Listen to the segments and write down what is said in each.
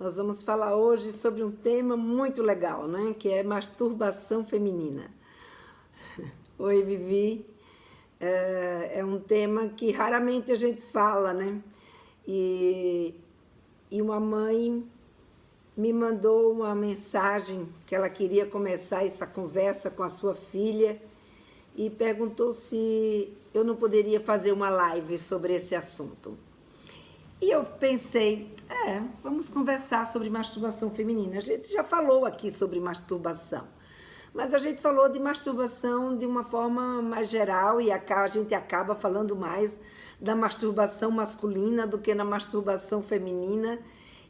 Nós vamos falar hoje sobre um tema muito legal, né? Que é masturbação feminina. Oi, Vivi. É um tema que raramente a gente fala, né? E uma mãe me mandou uma mensagem que ela queria começar essa conversa com a sua filha e perguntou se eu não poderia fazer uma live sobre esse assunto. E eu pensei, vamos conversar sobre masturbação feminina. A gente já falou aqui sobre masturbação, mas a gente falou de masturbação de uma forma mais geral e a gente acaba falando mais da masturbação masculina do que na masturbação feminina.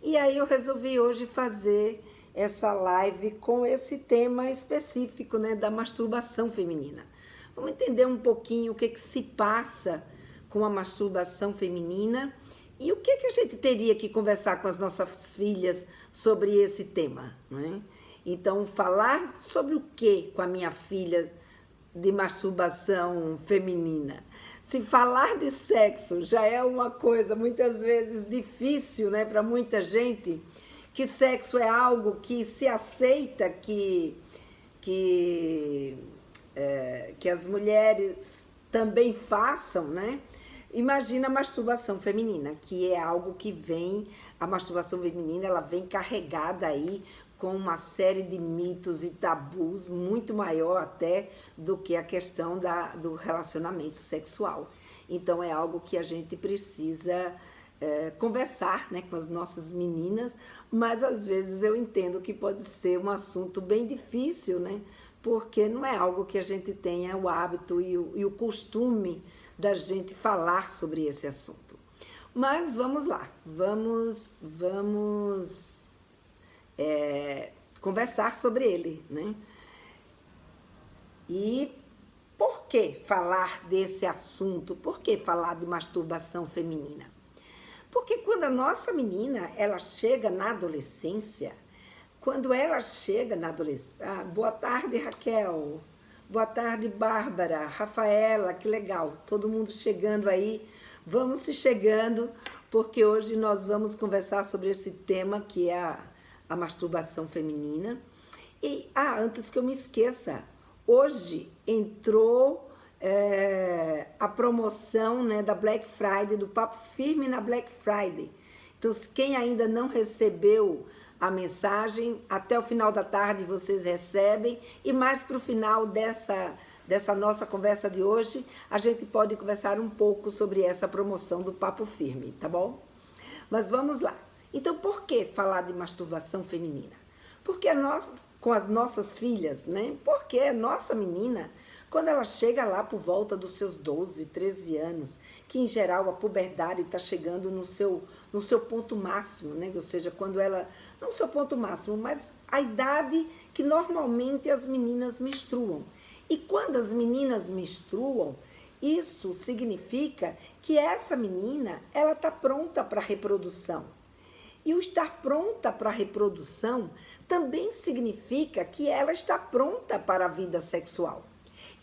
E aí eu resolvi hoje fazer essa live com esse tema específico, né, da masturbação feminina. Vamos entender um pouquinho o que se passa com a masturbação feminina e o que a gente teria que conversar com as nossas filhas sobre esse tema, não é? Então, falar sobre o que com a minha filha de masturbação feminina? Se falar de sexo já é uma coisa muitas vezes difícil, né, para muita gente, que sexo é algo que se aceita que as mulheres também façam, né? Imagina a masturbação feminina, que é algo que vem, a masturbação feminina, ela vem carregada aí com uma série de mitos e tabus muito maior até do que a questão do relacionamento sexual. Então é algo que a gente precisa conversar, né, com as nossas meninas, mas às vezes eu entendo que pode ser um assunto bem difícil, né, porque não é algo que a gente tenha o hábito e o costume da gente falar sobre esse assunto. Mas vamos lá, vamos conversar sobre ele, né? E por que falar desse assunto? Por que falar de masturbação feminina? Porque quando a nossa menina, ela chega na adolescência, boa tarde, Raquel. Boa tarde, Bárbara, Rafaela, que legal, todo mundo chegando aí. Vamos se chegando, porque hoje nós vamos conversar sobre esse tema que é a masturbação feminina. E, antes que eu me esqueça, hoje entrou a promoção, né, da Black Friday, do Papo Firme na Black Friday. Então, quem ainda não recebeu a mensagem, até o final da tarde vocês recebem, e mais para o final dessa nossa conversa de hoje, a gente pode conversar um pouco sobre essa promoção do Papo Firme, tá bom? Mas vamos lá. Então, por que falar de masturbação feminina? Porque com as nossas filhas, né? Porque a nossa menina, quando ela chega lá por volta dos seus 12, 13 anos, que em geral a puberdade está chegando no seu ponto máximo, né? Ou seja, quando ela, não o seu ponto máximo, mas a idade que normalmente as meninas menstruam. E quando as meninas menstruam, isso significa que essa menina, ela está pronta para a reprodução. E o estar pronta para a reprodução também significa que ela está pronta para a vida sexual.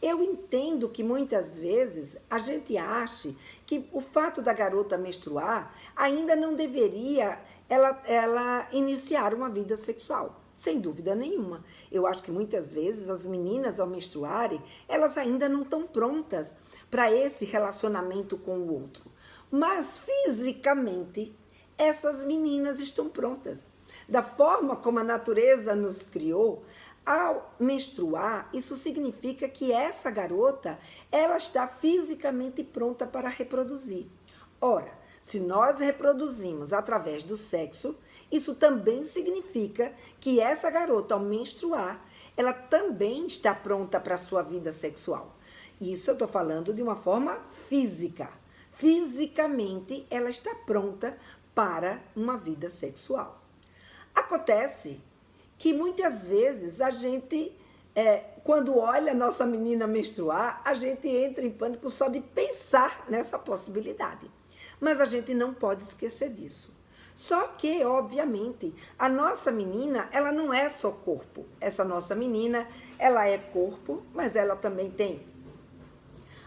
Eu entendo que muitas vezes a gente ache que o fato da garota menstruar ainda não deveria ela iniciar uma vida sexual. Sem dúvida nenhuma. Eu acho que muitas vezes as meninas, ao menstruarem, elas ainda não estão prontas para esse relacionamento com o outro. Mas fisicamente, essas meninas estão prontas. Da forma como a natureza nos criou, ao menstruar, isso significa que essa garota, ela está fisicamente pronta para reproduzir. Ora, se nós reproduzimos através do sexo, isso também significa que essa garota, ao menstruar, ela também está pronta para a sua vida sexual. Isso eu estou falando de uma forma física. Fisicamente, ela está pronta para uma vida sexual. Acontece que muitas vezes a gente, quando olha a nossa menina menstruar, a gente entra em pânico só de pensar nessa possibilidade. Mas a gente não pode esquecer disso. Só que, obviamente, a nossa menina, ela não é só corpo. Essa nossa menina, ela é corpo, mas ela também tem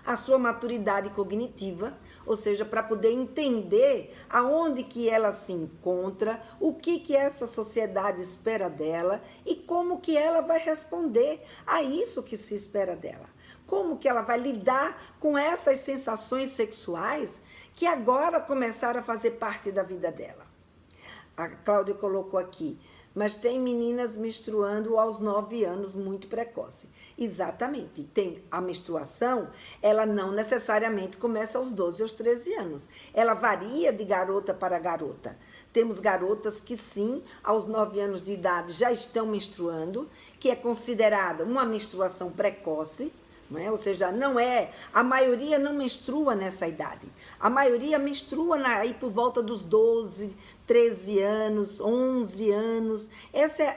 a sua maturidade cognitiva, ou seja, para poder entender aonde que ela se encontra, o que essa sociedade espera dela e como que ela vai responder a isso que se espera dela. Como que ela vai lidar com essas sensações sexuais que agora começaram a fazer parte da vida dela. A Cláudia colocou aqui, mas tem meninas menstruando aos 9 anos, muito precoce. Exatamente. Tem a menstruação, ela não necessariamente começa aos 12 aos 13 anos. Ela varia de garota para garota. Temos garotas que sim, aos 9 anos de idade já estão menstruando, que é considerada uma menstruação precoce, não é? Ou seja, não é, a maioria não menstrua nessa idade. A maioria menstrua aí por volta dos 12, 13 anos, 11 anos.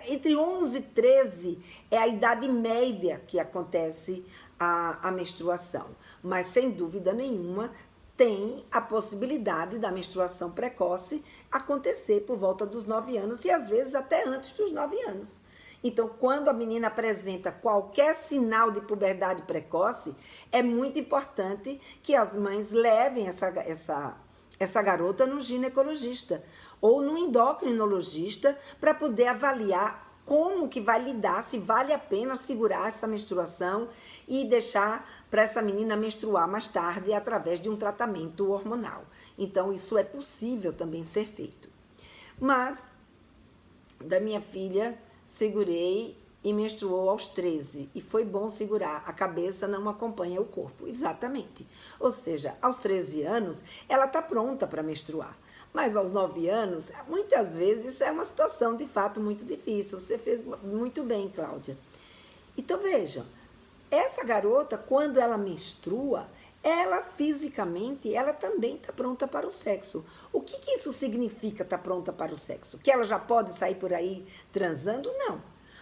Entre 11 e 13 é a idade média que acontece a menstruação. Mas, sem dúvida nenhuma, tem a possibilidade da menstruação precoce acontecer por volta dos 9 anos e, às vezes, até antes dos 9 anos. Então, quando a menina apresenta qualquer sinal de puberdade precoce, é muito importante que as mães levem essa garota no ginecologista ou no endocrinologista para poder avaliar como que vai lidar, se vale a pena segurar essa menstruação e deixar para essa menina menstruar mais tarde através de um tratamento hormonal. Então, isso é possível também ser feito. Mas, da minha filha, segurei e menstruou aos 13. E foi bom segurar, a cabeça não acompanha o corpo. Exatamente. Ou seja, aos 13 anos, ela está pronta para menstruar. Mas aos 9 anos, muitas vezes, isso é uma situação de fato muito difícil. Você fez muito bem, Cláudia. Então, vejam, essa garota, quando ela menstrua, ela fisicamente, ela também está pronta para o sexo. O que isso significa estar pronta para o sexo? Que ela já pode sair por aí transando? Não.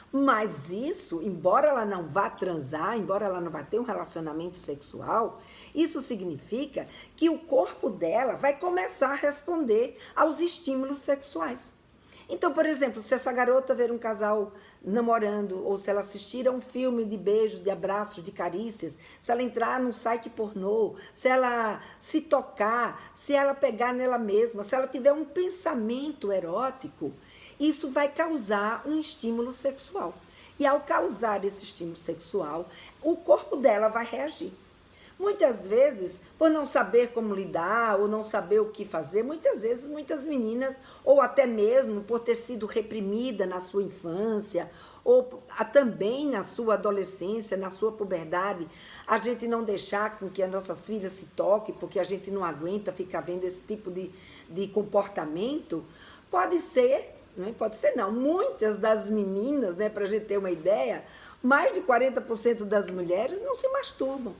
Mas isso, embora ela não vá transar, embora ela não vá ter um relacionamento sexual, isso significa que o corpo dela vai começar a responder aos estímulos sexuais. Então, por exemplo, se essa garota ver um casal namorando, ou se ela assistir a um filme de beijos, de abraços, de carícias, se ela entrar num site pornô, se ela se tocar, se ela pegar nela mesma, se ela tiver um pensamento erótico, isso vai causar um estímulo sexual. E ao causar esse estímulo sexual, o corpo dela vai reagir. Muitas vezes, por não saber como lidar ou não saber o que fazer, muitas vezes, muitas meninas, ou até mesmo por ter sido reprimida na sua infância, ou também na sua adolescência, na sua puberdade, a gente não deixar com que as nossas filhas se toquem, porque a gente não aguenta ficar vendo esse tipo de comportamento, pode ser, não pode ser não, muitas das meninas, né, para a gente ter uma ideia, mais de 40% das mulheres não se masturbam.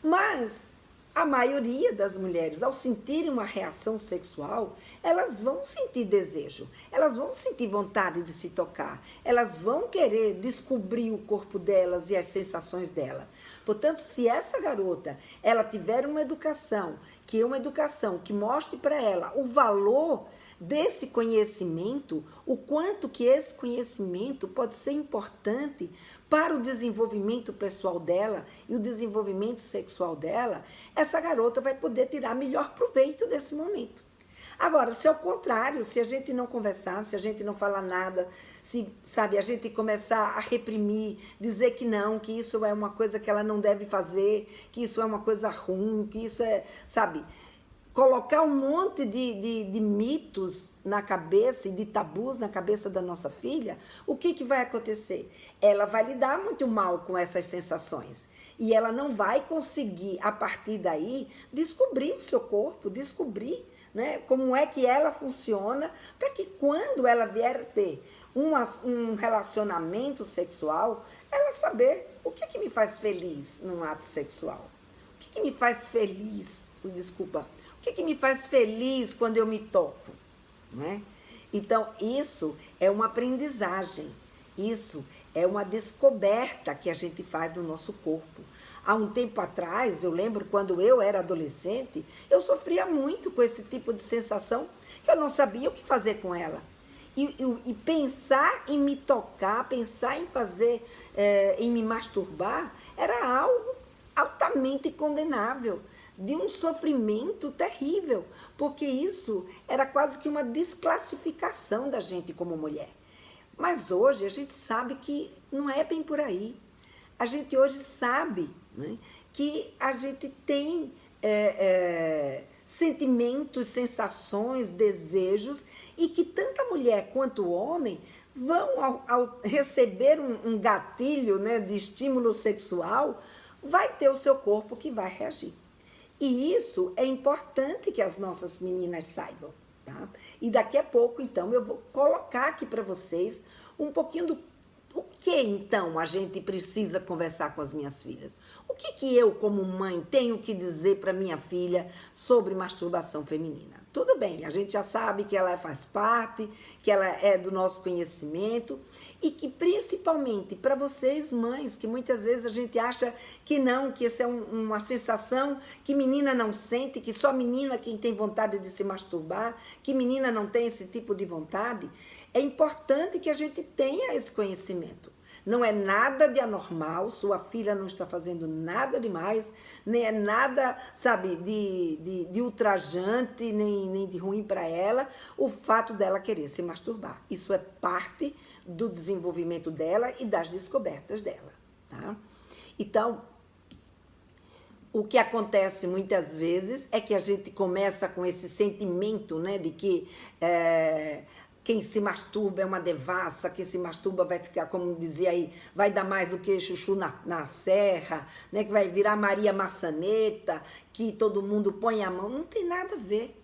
Mas a maioria das mulheres, ao sentirem uma reação sexual, elas vão sentir desejo, elas vão sentir vontade de se tocar, elas vão querer descobrir o corpo delas e as sensações dela. Portanto, se essa garota, ela tiver uma educação que mostre para ela o valor desse conhecimento, o quanto que esse conhecimento pode ser importante para o desenvolvimento pessoal dela e o desenvolvimento sexual dela, essa garota vai poder tirar melhor proveito desse momento. Agora, se ao contrário, se a gente não conversar, se a gente não falar nada, se, sabe, a gente começar a reprimir, dizer que não, que isso é uma coisa que ela não deve fazer, que isso é uma coisa ruim, que isso é, sabe, colocar um monte de mitos na cabeça e de tabus na cabeça da nossa filha, o que vai acontecer? Ela vai lidar muito mal com essas sensações. E ela não vai conseguir, a partir daí, descobrir o seu corpo, descobrir, né, como é que ela funciona, para que quando ela vier ter um relacionamento sexual, ela saber o que me faz feliz num ato sexual. O que me faz feliz, desculpa, o que me faz feliz quando eu me toco, não é? Então, isso é uma aprendizagem, isso é uma descoberta que a gente faz do nosso corpo. Há um tempo atrás, eu lembro quando eu era adolescente, eu sofria muito com esse tipo de sensação, que eu não sabia o que fazer com ela. E pensar em me tocar, pensar em fazer, em me masturbar, era algo altamente condenável. de um sofrimento terrível, porque isso era quase que uma desclassificação da gente como mulher. Mas hoje a gente sabe que não é bem por aí. A gente hoje sabe, né, que a gente tem sentimentos, sensações, desejos, e que tanto a mulher quanto o homem vão, ao receber um gatilho, né, de estímulo sexual, vai ter o seu corpo que vai reagir. E isso é importante que as nossas meninas saibam, tá? E daqui a pouco, então, eu vou colocar aqui para vocês um pouquinho do que, então, a gente precisa conversar com as minhas filhas. O que eu, como mãe, tenho que dizer para minha filha sobre masturbação feminina? Tudo bem, a gente já sabe que ela faz parte, que ela é do nosso conhecimento, e que principalmente para vocês mães, que muitas vezes a gente acha que não, que essa é uma sensação que menina não sente, que só menino é quem tem vontade de se masturbar, que menina não tem esse tipo de vontade, é importante que a gente tenha esse conhecimento. Não é nada de anormal, sua filha não está fazendo nada demais, nem é nada, sabe, de ultrajante, nem de ruim para ela, o fato dela querer se masturbar. Isso é parte do desenvolvimento dela e das descobertas dela, tá? Então, o que acontece muitas vezes é que a gente começa com esse sentimento, né, de que quem se masturba é uma devassa, quem se masturba vai ficar, como dizia aí, vai dar mais do que chuchu na serra, né, que vai virar Maria Maçaneta, que todo mundo põe a mão. Não tem nada a ver.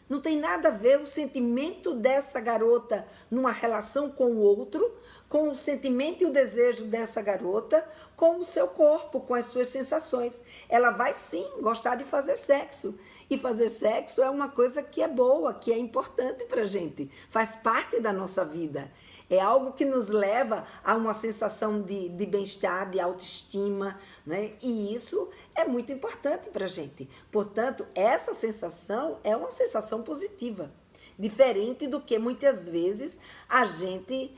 Não tem nada a ver o sentimento dessa garota numa relação com o outro, com o sentimento e o desejo dessa garota, com o seu corpo, com as suas sensações. Ela vai sim gostar de fazer sexo. E fazer sexo é uma coisa que é boa, que é importante pra gente. Faz parte da nossa vida. É algo que nos leva a uma sensação de bem-estar, de autoestima, né? E isso é muito importante para a gente. Portanto, essa sensação é uma sensação positiva, diferente do que muitas vezes a gente,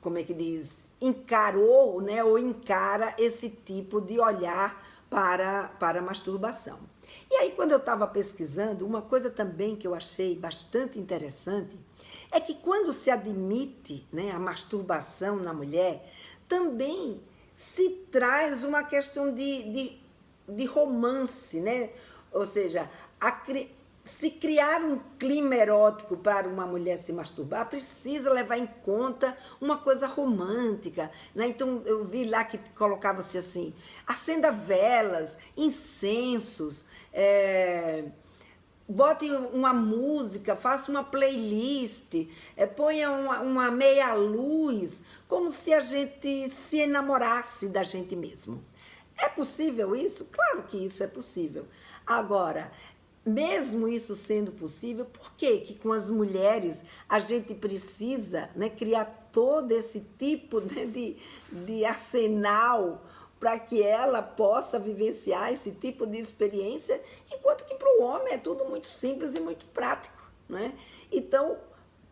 como é que diz, encarou, né? Ou encara esse tipo de olhar para a masturbação. E aí, quando eu estava pesquisando, uma coisa também que eu achei bastante interessante é que quando se admite, né, a masturbação na mulher, também se traz uma questão de romance, né? Ou seja, se criar um clima erótico para uma mulher se masturbar, precisa levar em conta uma coisa romântica, né? Então, eu vi lá que colocava-se assim, acenda velas, incensos, bote uma música, faça uma playlist, ponha uma meia luz, como se a gente se enamorasse da gente mesmo. É possível isso? Claro que isso é possível. Agora, mesmo isso sendo possível, por que com as mulheres a gente precisa, né, criar todo esse tipo, né, de arsenal para que ela possa vivenciar esse tipo de experiência, enquanto que para o homem é tudo muito simples e muito prático, né? Então,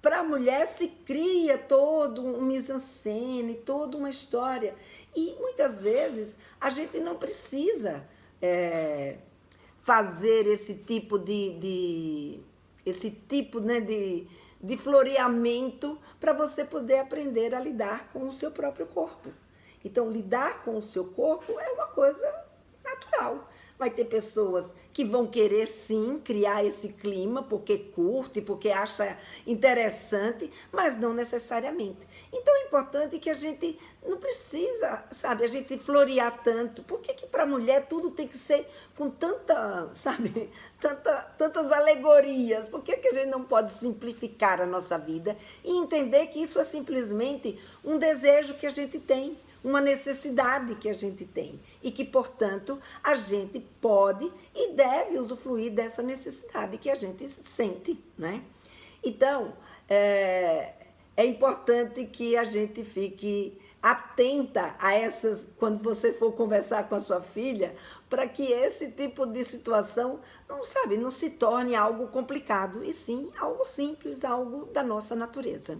para a mulher se cria todo um mise-en-scène, toda uma história, e muitas vezes a gente não precisa fazer esse tipo né, de floreamento para você poder aprender a lidar com o seu próprio corpo. Então, lidar com o seu corpo é uma coisa natural. Vai ter pessoas que vão querer, sim, criar esse clima porque curte, porque acha interessante, mas não necessariamente. Então, é importante que a gente não precisa, sabe, a gente florear tanto. Por que para a mulher tudo tem que ser com tanta, sabe, tantas alegorias? Por que a gente não pode simplificar a nossa vida e entender que isso é simplesmente um desejo que a gente tem, uma necessidade que a gente tem e que, portanto, a gente pode e deve usufruir dessa necessidade que a gente sente, né? Então, é importante que a gente fique atenta a essas, quando você for conversar com a sua filha, para que esse tipo de situação não se torne algo complicado, e sim algo simples, algo da nossa natureza.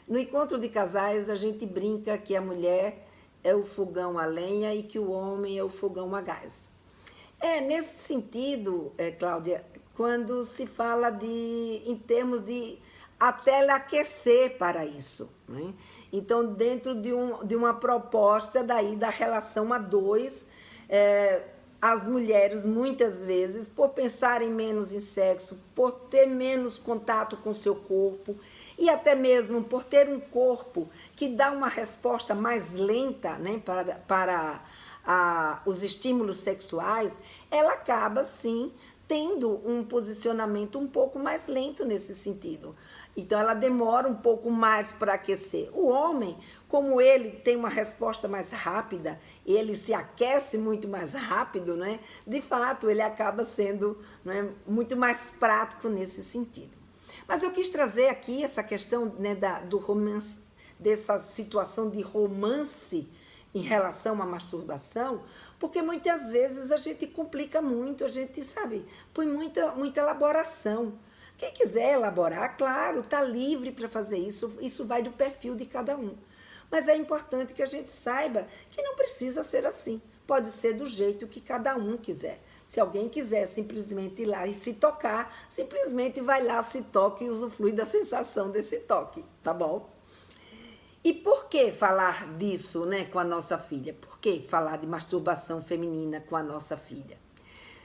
No encontro de casais, a gente brinca que a mulher é o fogão a lenha e que o homem é o fogão a gás. Nesse sentido, Cláudia, quando se fala em termos de até aquecer para isso, né? Então, dentro de uma proposta daí da relação a dois, as mulheres, muitas vezes, por pensarem menos em sexo, por ter menos contato com seu corpo e até mesmo por ter um corpo que dá uma resposta mais lenta, né, para os estímulos sexuais, ela acaba, sim, tendo um posicionamento um pouco mais lento nesse sentido. Então, ela demora um pouco mais para aquecer. O homem, como ele tem uma resposta mais rápida, ele se aquece muito mais rápido, né? De fato, ele acaba sendo, né, muito mais prático nesse sentido. Mas eu quis trazer aqui essa questão, né, do romance, dessa situação de romance em relação à masturbação, porque muitas vezes a gente complica muito, a gente, sabe, põe muita elaboração. Quem quiser elaborar, claro, está livre para fazer isso, isso vai do perfil de cada um. Mas é importante que a gente saiba que não precisa ser assim, pode ser do jeito que cada um quiser. Se alguém quiser simplesmente ir lá e se tocar, simplesmente vai lá, se toca e usufrui da sensação desse toque, tá bom? E por que falar disso, né, com a nossa filha? Por que falar de masturbação feminina com a nossa filha?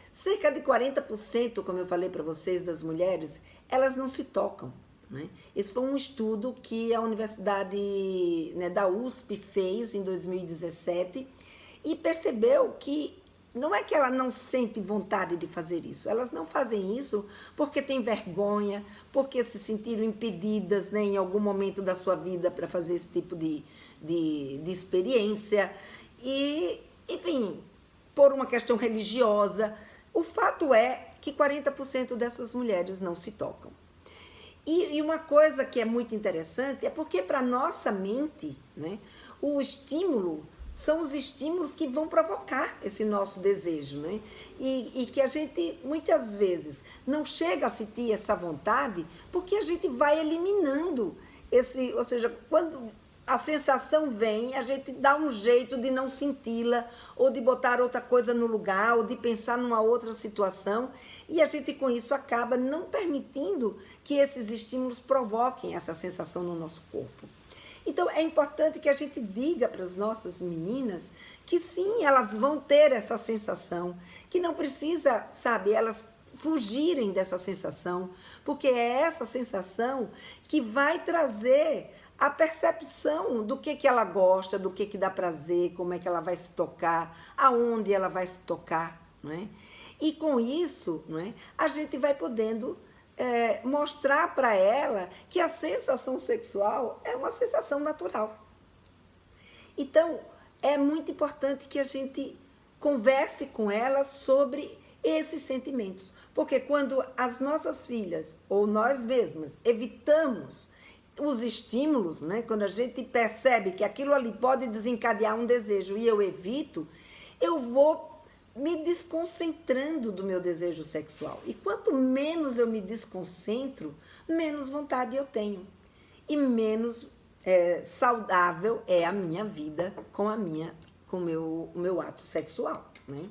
Cerca de 40%, como eu falei para vocês, das mulheres, elas não se tocam, né? Esse foi um estudo que a Universidade, né, da USP fez em 2017 e percebeu que não é que ela não sente vontade de fazer isso, elas não fazem isso porque têm vergonha, porque se sentiram impedidas, né, em algum momento da sua vida para fazer esse tipo de experiência e, enfim, por uma questão religiosa. O fato é que 40% dessas mulheres não se tocam. E uma coisa que é muito interessante é porque para a nossa mente, né, o estímulo são os estímulos que vão provocar esse nosso desejo, né? E que a gente, muitas vezes, não chega a sentir essa vontade porque a gente vai eliminando ou seja, quando a sensação vem, a gente dá um jeito de não senti-la, ou de botar outra coisa no lugar, ou de pensar numa outra situação, e a gente com isso acaba não permitindo que esses estímulos provoquem essa sensação no nosso corpo. Então é importante que a gente diga para as nossas meninas que sim, elas vão ter essa sensação, que não precisa, sabe, elas fugirem dessa sensação, porque é essa sensação que vai trazer a percepção do que ela gosta, do que dá prazer, como é que ela vai se tocar, aonde ela vai se tocar, não é? E com isso, não é, a gente vai podendo mostrar para ela que a sensação sexual é uma sensação natural. Então, é muito importante que a gente converse com ela sobre esses sentimentos, porque quando as nossas filhas ou nós mesmas evitamos os estímulos, né? Quando a gente percebe que aquilo ali pode desencadear um desejo e eu evito, eu vou me desconcentrando do meu desejo sexual. E quanto menos eu me desconcentro, menos vontade eu tenho. E menos saudável é a minha vida com o meu ato sexual, né?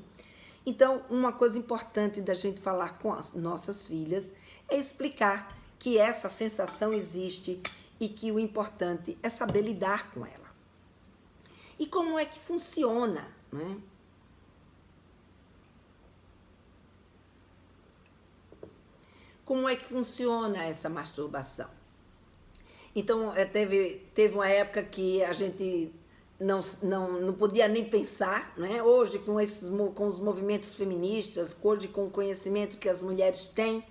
Então, uma coisa importante da gente falar com as nossas filhas é explicar que essa sensação existe e que o importante é saber lidar com ela. E como é que funciona, né? Como é que funciona essa masturbação? Então, teve uma época que a gente não podia nem pensar, né? Hoje, com os movimentos feministas, hoje com o conhecimento que as mulheres têm,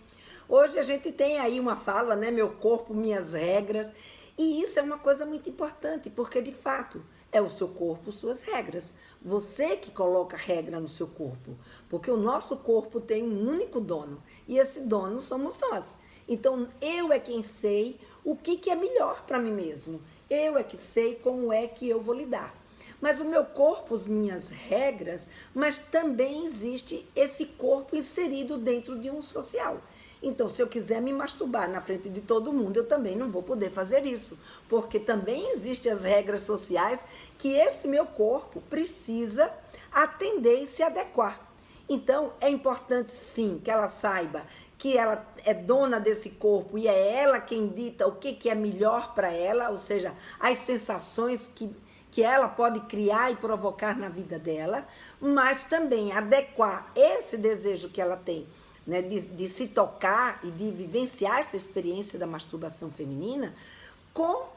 hoje a gente tem aí uma fala, né? Meu corpo, minhas regras. E isso é uma coisa muito importante, porque de fato é o seu corpo, suas regras. Você que coloca regra no seu corpo, porque o nosso corpo tem um único dono e esse dono somos nós. Então eu é quem sei o que é melhor para mim mesmo. Eu é que sei como é que eu vou lidar. Mas o meu corpo, as minhas regras, mas também existe esse corpo inserido dentro de um social. Então, se eu quiser me masturbar na frente de todo mundo, eu também não vou poder fazer isso, porque também existem as regras sociais que esse meu corpo precisa atender e se adequar. Então, é importante sim que ela saiba que ela é dona desse corpo e é ela quem dita o que é melhor para ela, ou seja, as sensações que ela pode criar e provocar na vida dela, mas também adequar esse desejo que ela tem, né, de se tocar e de vivenciar essa experiência da masturbação feminina com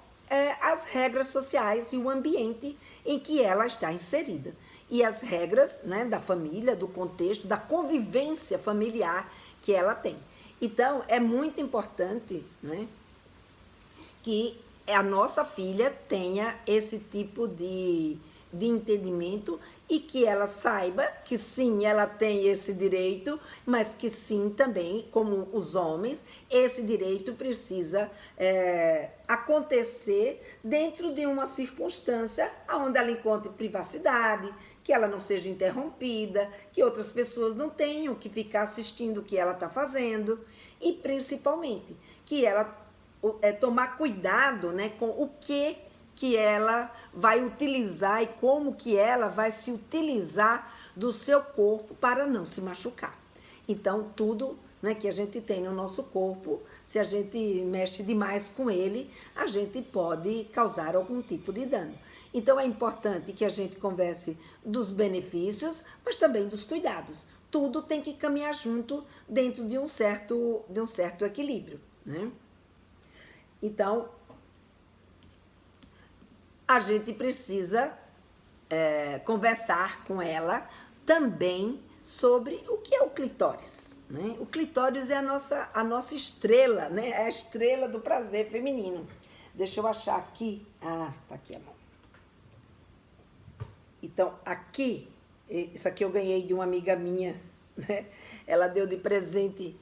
as regras sociais e o ambiente em que ela está inserida. E as regras, né, da família, do contexto, da convivência familiar que ela tem. Então, é muito importante, né, que a nossa filha tenha esse tipo de entendimento e que ela saiba que sim, ela tem esse direito, mas que sim também, como os homens, esse direito precisa acontecer dentro de uma circunstância onde ela encontre privacidade, que ela não seja interrompida, que outras pessoas não tenham que ficar assistindo o que ela está fazendo e principalmente que ela tomar cuidado, né, com o que ela vai utilizar e como que ela vai se utilizar do seu corpo para não se machucar. Então, tudo, né, que a gente tem no nosso corpo, se a gente mexe demais com ele, a gente pode causar algum tipo de dano. Então, é importante que a gente converse dos benefícios, mas também dos cuidados. Tudo tem que caminhar junto dentro de um certo equilíbrio, né? Então, a gente precisa conversar com ela também sobre o que é o clitóris, né? O clitóris é a nossa estrela, né? É a estrela do prazer feminino. Deixa eu achar aqui. Ah, tá aqui a mão. Então, aqui, isso aqui eu ganhei de uma amiga minha, né? Ela deu de presente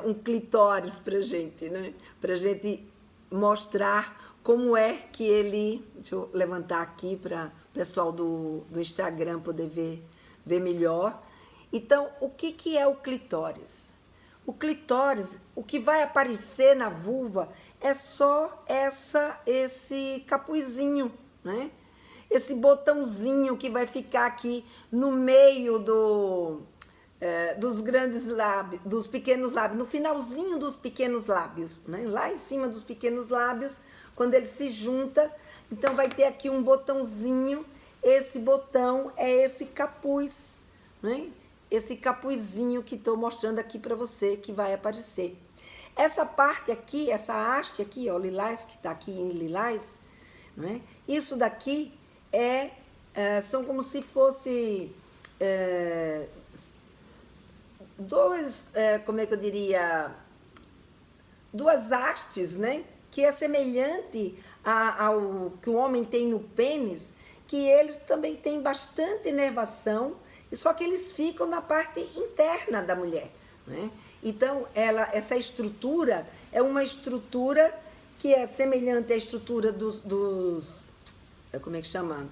um clitóris pra gente, né? Pra gente mostrar como é que ele... Deixa eu levantar aqui para o pessoal do Instagram poder ver melhor. Então, o que é o clitóris? O clitóris, o que vai aparecer na vulva é só esse capuzinho, né? Esse botãozinho que vai ficar aqui no meio dos grandes lábios, dos pequenos lábios, no finalzinho dos pequenos lábios, né? Lá em cima dos pequenos lábios, quando ele se junta, então vai ter aqui um botãozinho, esse botão é esse capuz, né? Esse capuzinho que estou mostrando aqui para você, que vai aparecer. Essa parte aqui, essa haste aqui, ó, lilás, que está aqui em lilás, né? Isso daqui são como se fosse como é que eu diria, duas hastes, né? Que é semelhante ao que o homem tem no pênis, que eles também têm bastante inervação, só que eles ficam na parte interna da mulher, né? Então, essa estrutura é uma estrutura que é semelhante à estrutura como é que chama?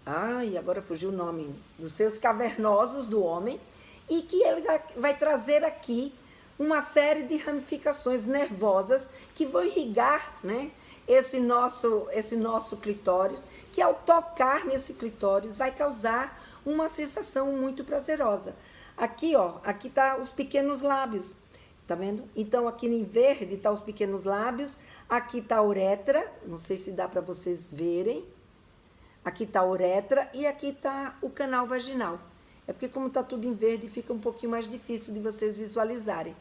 Ai, agora fugiu o nome. Dos seus cavernosos do homem, e que ele vai trazer aqui uma série de ramificações nervosas que vão irrigar, né, esse nosso clitóris, que ao tocar nesse clitóris vai causar uma sensação muito prazerosa. Aqui, ó, aqui tá os pequenos lábios, tá vendo? Então, aqui em verde tá os pequenos lábios, aqui tá a uretra, não sei se dá para vocês verem. Aqui tá a uretra e aqui tá o canal vaginal. É porque como tá tudo em verde, fica um pouquinho mais difícil de vocês visualizarem.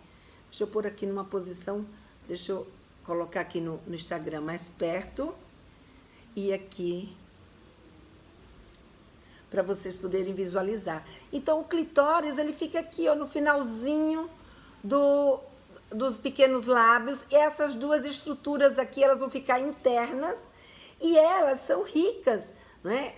Deixa eu pôr aqui numa posição, deixa eu colocar aqui no Instagram mais perto. E aqui, para vocês poderem visualizar. Então, o clitóris, ele fica aqui, ó, no finalzinho dos pequenos lábios. E essas duas estruturas aqui, elas vão ficar internas e elas são ricas, né,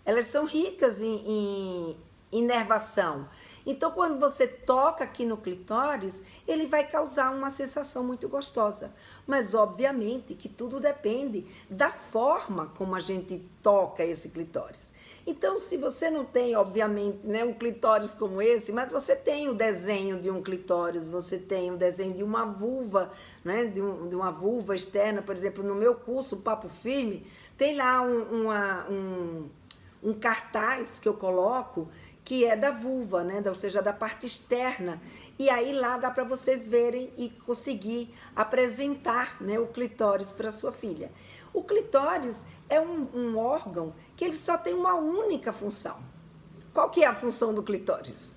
elas são ricas em inervação. Então, quando você toca aqui no clitóris, ele vai causar uma sensação muito gostosa. Mas, obviamente, que tudo depende da forma como a gente toca esse clitóris. Então, se você não tem, obviamente, né, um clitóris como esse, mas você tem o desenho de um clitóris, você tem o desenho de uma vulva, né, de uma vulva externa, por exemplo, no meu curso, Papo Firme, tem lá um cartaz que eu coloco que é da vulva, né? Ou seja, da parte externa. E aí lá dá para vocês verem e conseguir apresentar, né, o clitóris para sua filha. O clitóris é um órgão que ele só tem uma única função. Qual que é a função do clitóris?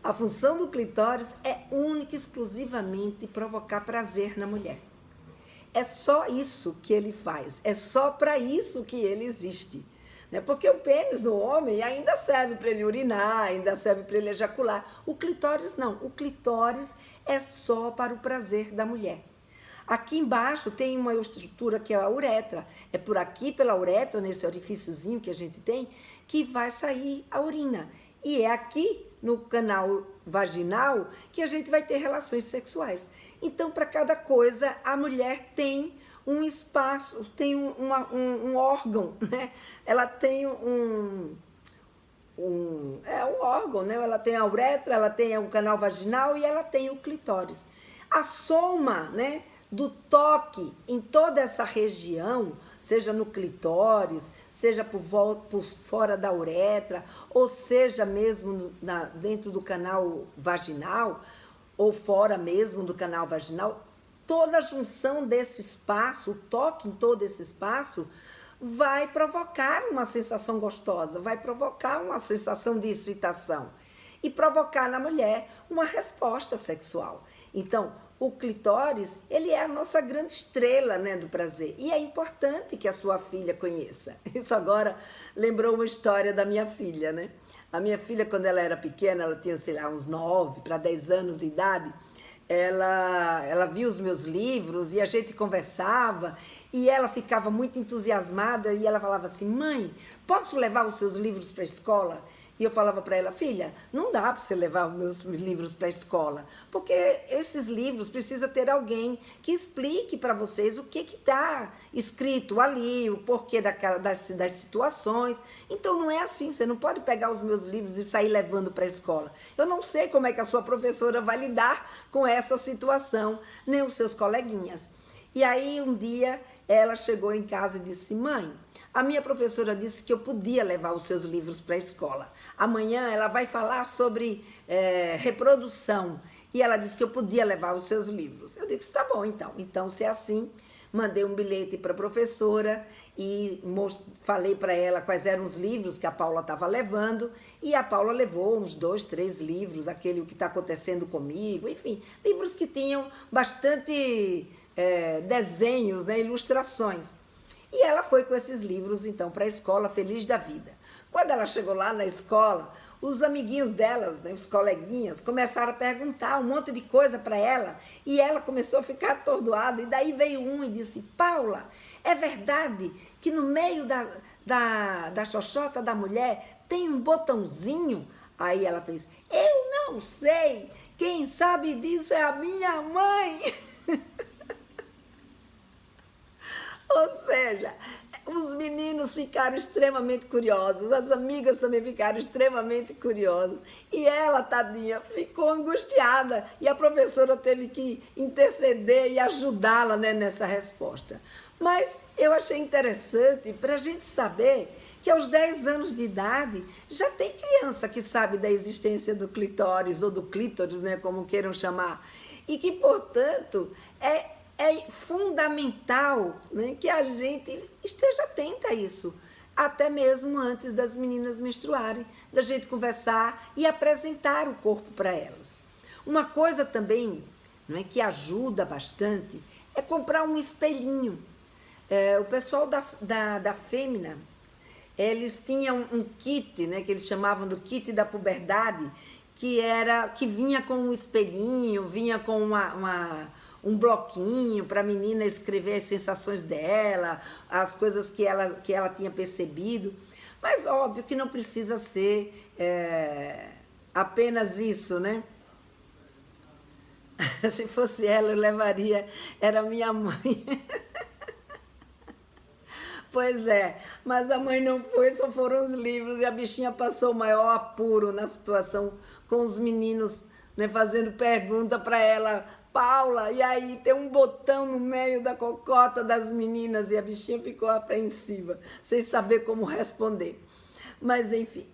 A função do clitóris é única e exclusivamente provocar prazer na mulher. É só isso que ele faz, é só para isso que ele existe. Né? Porque o pênis do homem ainda serve para ele urinar, ainda serve para ele ejacular. O clitóris não, o clitóris é só para o prazer da mulher. Aqui embaixo tem uma estrutura que é a uretra. É por aqui, pela uretra, nesse orifíciozinho que a gente tem, que vai sair a urina. E é aqui, no canal vaginal, que a gente vai ter relações sexuais. Então, para cada coisa, a mulher tem um espaço, tem um órgão, né? Ela tem um órgão, né? Ela tem a uretra, ela tem o canal vaginal e ela tem o clitóris. A soma, né, do toque em toda essa região, seja no clitóris, seja por fora da uretra, ou seja mesmo dentro do canal vaginal, ou fora mesmo do canal vaginal, toda a junção desse espaço, o toque em todo esse espaço, vai provocar uma sensação gostosa, vai provocar uma sensação de excitação e provocar na mulher uma resposta sexual. Então, o clitóris, ele é a nossa grande estrela, né, do prazer. E é importante que a sua filha conheça. Isso agora lembrou uma história da minha filha, né? A minha filha, quando ela era pequena, ela tinha, sei lá, uns 9 para 10 anos de idade, ela via os meus livros e a gente conversava e ela ficava muito entusiasmada e ela falava assim: mãe, posso levar os seus livros para a escola? E eu falava para ela: filha, não dá para você levar os meus livros para a escola, porque esses livros precisa ter alguém que explique para vocês o que está escrito ali, o porquê das situações. Então não é assim, você não pode pegar os meus livros e sair levando para a escola. Eu não sei como é que a sua professora vai lidar com essa situação, nem os seus coleguinhas. E aí um dia ela chegou em casa e disse: mãe, a minha professora disse que eu podia levar os seus livros para a escola. Amanhã ela vai falar sobre reprodução e ela disse que eu podia levar os seus livros. Eu disse: tá bom, então. Então, se é assim, mandei um bilhete para a professora e falei para ela quais eram os livros que a Paula estava levando, e a Paula levou uns 2, 3 livros, aquele O que está acontecendo comigo, enfim, livros que tinham bastante desenhos, né, ilustrações. E ela foi com esses livros, então, para a escola, feliz da vida. Quando ela chegou lá na escola, os amiguinhos delas, né, os coleguinhas, começaram a perguntar um monte de coisa para ela, e ela começou a ficar atordoada, e daí veio um e disse: Paula, é verdade que no meio da xoxota da mulher tem um botãozinho? Aí ela fez: eu não sei, quem sabe disso é a minha mãe. Ou seja, os meninos ficaram extremamente curiosos, as amigas também ficaram extremamente curiosas. E ela, tadinha, ficou angustiada. E a professora teve que interceder e ajudá-la, né, nessa resposta. Mas eu achei interessante para a gente saber que aos 10 anos de idade já tem criança que sabe da existência do clitóris, ou do clítoris, né, como queiram chamar. E que, portanto, é fundamental, né, que a gente esteja atenta a isso, até mesmo antes das meninas menstruarem, da gente conversar e apresentar o corpo para elas. Uma coisa também, não é, que ajuda bastante é comprar um espelhinho. O pessoal da Fêmea, eles tinham um kit, né, que eles chamavam do kit da puberdade, que vinha com um espelhinho, vinha com um bloquinho para a menina escrever as sensações dela, as coisas que ela tinha percebido. Mas óbvio que não precisa ser apenas isso, né? Se fosse ela, eu levaria, era minha mãe. Pois é, mas a mãe não foi, só foram os livros, e a bichinha passou o maior apuro na situação com os meninos, né, fazendo pergunta para ela Paula, e aí tem um botão no meio da cocota das meninas, e a bichinha ficou apreensiva, sem saber como responder. Mas, enfim,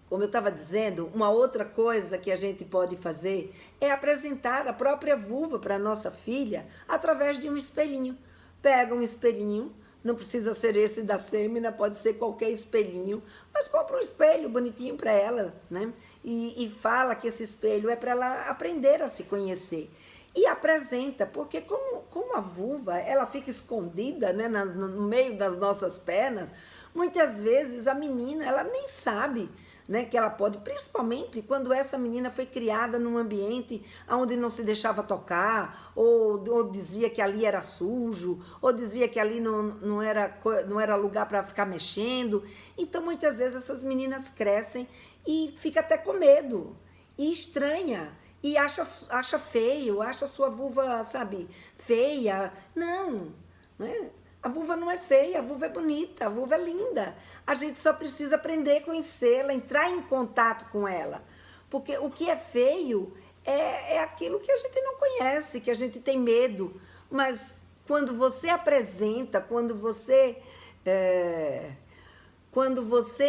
como eu estava dizendo, uma outra coisa que a gente pode fazer é apresentar a própria vulva para a nossa filha através de um espelhinho. Pega um espelhinho, não precisa ser esse da Sêmina, pode ser qualquer espelhinho, mas compra um espelho bonitinho para ela, né? E fala que esse espelho é para ela aprender a se conhecer. E apresenta, porque como a vulva ela fica escondida, né, no meio das nossas pernas, muitas vezes a menina ela nem sabe, né, que ela pode, principalmente quando essa menina foi criada num ambiente onde não se deixava tocar, ou dizia que ali era sujo, ou dizia que ali não era lugar para ficar mexendo. Então, muitas vezes, essas meninas crescem e fica até com medo, e estranha, e acha feio, acha sua vulva, sabe, feia. Não, não é? A vulva não é feia, a vulva é bonita, a vulva é linda. A gente só precisa aprender a conhecê-la, entrar em contato com ela. Porque o que é feio é aquilo que a gente não conhece, que a gente tem medo. Mas quando você apresenta, quando você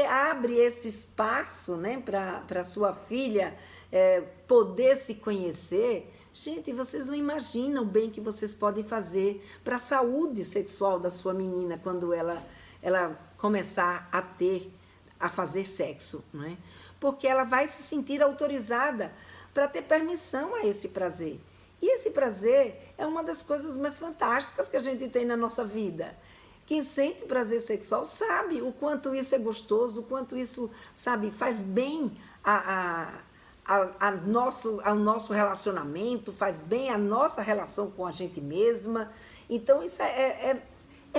abre esse espaço, né, para sua filha poder se conhecer, gente, vocês não imaginam o bem que vocês podem fazer para a saúde sexual da sua menina quando ela começar a fazer sexo, não é? Porque ela vai se sentir autorizada para ter permissão a esse prazer. E esse prazer é uma das coisas mais fantásticas que a gente tem na nossa vida. Quem sente prazer sexual sabe o quanto isso é gostoso, o quanto isso, sabe, faz bem ao nosso relacionamento, faz bem à nossa relação com a gente mesma. Então, isso é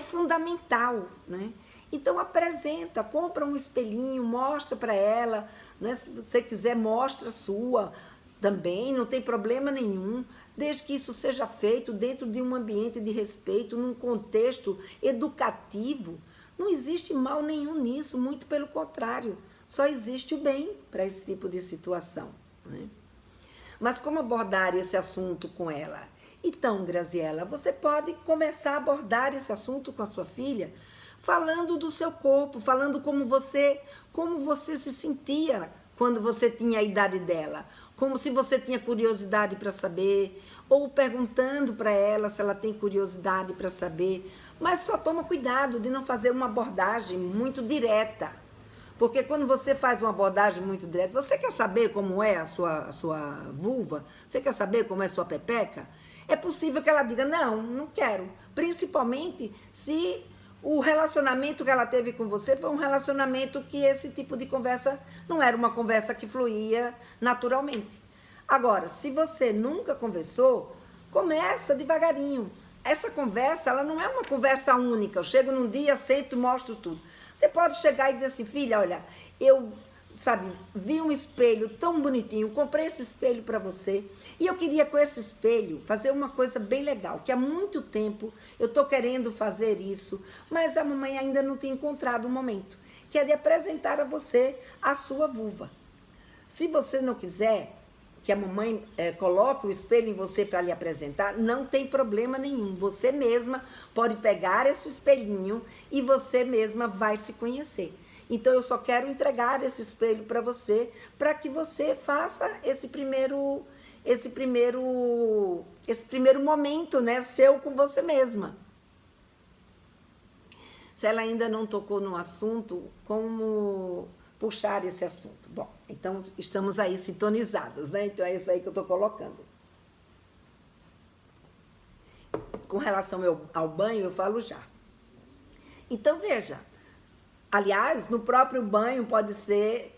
fundamental, né? Então, apresenta, compra um espelhinho, mostra para ela, né? Se você quiser, mostra a sua também, não tem problema nenhum, desde que isso seja feito dentro de um ambiente de respeito, num contexto educativo. Não existe mal nenhum nisso, muito pelo contrário, só existe o bem para esse tipo de situação, né? Mas como abordar esse assunto com ela? Então, Graziela, você pode começar a abordar esse assunto com a sua filha, falando do seu corpo, falando como você se sentia quando você tinha a idade dela, como se você tinha curiosidade para saber, ou perguntando para ela se ela tem curiosidade para saber. Mas só toma cuidado de não fazer uma abordagem muito direta, porque quando você faz uma abordagem muito direta, você quer saber como é a sua vulva? Você quer saber como é a sua pepeca? É possível que ela diga, não quero. Principalmente se o relacionamento que ela teve com você foi um relacionamento que esse tipo de conversa não era uma conversa que fluía naturalmente. Agora, se você nunca conversou, começa devagarinho. Essa conversa, ela não é uma conversa única. Eu chego num dia, sento e mostro tudo. Você pode chegar e dizer assim, filha, olha, eu, vi um espelho tão bonitinho, comprei esse espelho para você, e eu queria com esse espelho fazer uma coisa bem legal, que há muito tempo eu estou querendo fazer isso, mas a mamãe ainda não tem encontrado o momento, que é de apresentar a você a sua vulva. Se você não quiser que a mamãe coloque o espelho em você para lhe apresentar, não tem problema nenhum. Você mesma pode pegar esse espelhinho e você mesma vai se conhecer. Então, eu só quero entregar esse espelho para você, para que você faça esse primeiro momento, né, seu com você mesma. Se ela ainda não tocou no assunto, como puxar esse assunto? Bom, então estamos aí sintonizadas, né? Então é isso aí que eu estou colocando. Com relação ao banho, eu falo já. Então, veja, aliás, no próprio banho pode ser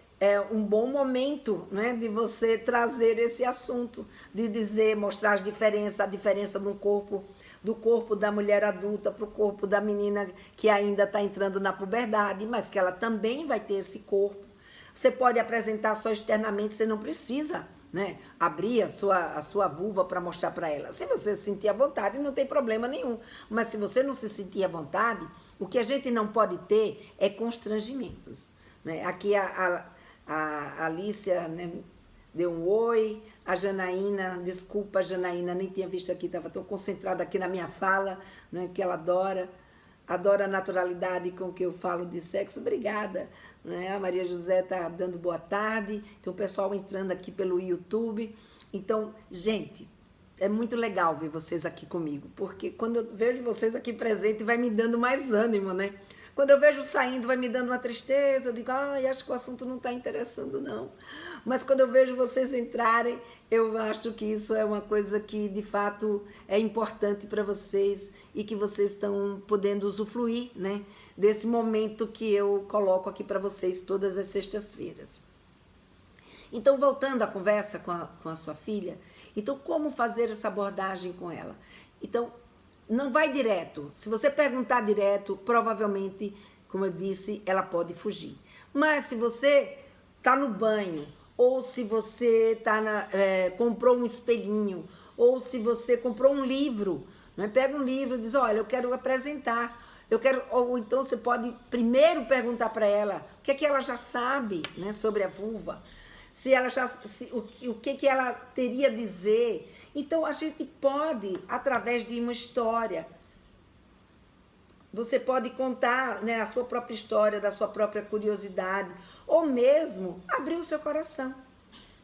um bom momento, né, de você trazer esse assunto, de dizer, mostrar a diferença do corpo da mulher adulta para o corpo da menina que ainda está entrando na puberdade, mas que ela também vai ter esse corpo. Você pode apresentar só externamente, você não precisa, né, abrir a sua vulva para mostrar para ela. Se você se sentir à vontade, não tem problema nenhum. Mas se você não se sentir à vontade, o que a gente não pode ter é constrangimentos, né? Aqui a Alicia, né, deu um oi. A Janaína, desculpa, Janaína, nem tinha visto aqui, estava tão concentrada aqui na minha fala, não é, que ela adora a naturalidade com que eu falo de sexo. Obrigada. Né? A Maria José está dando boa tarde, tem o pessoal entrando aqui pelo YouTube. Então, gente, é muito legal ver vocês aqui comigo, porque quando eu vejo vocês aqui presentes, vai me dando mais ânimo, né? Quando eu vejo saindo, vai me dando uma tristeza, eu digo, acho que o assunto não está interessando, não. Mas quando eu vejo vocês entrarem, eu acho que isso é uma coisa que, de fato, é importante para vocês e que vocês estão podendo usufruir, né? Desse momento que eu coloco aqui para vocês todas as sextas-feiras. Então, voltando à conversa com a sua filha, então, como fazer essa abordagem com ela? Então, não vai direto. Se você perguntar direto, provavelmente, como eu disse, ela pode fugir. Mas se você está no banho, ou se você comprou um espelhinho, ou se você comprou um livro, né? Pega um livro e diz, olha, eu quero apresentar. Ou então você pode primeiro perguntar para ela o que ela já sabe, né, sobre a vulva. O que ela teria a dizer. Então, a gente pode, através de uma história, você pode contar, né, a sua própria história, da sua própria curiosidade, ou mesmo abrir o seu coração.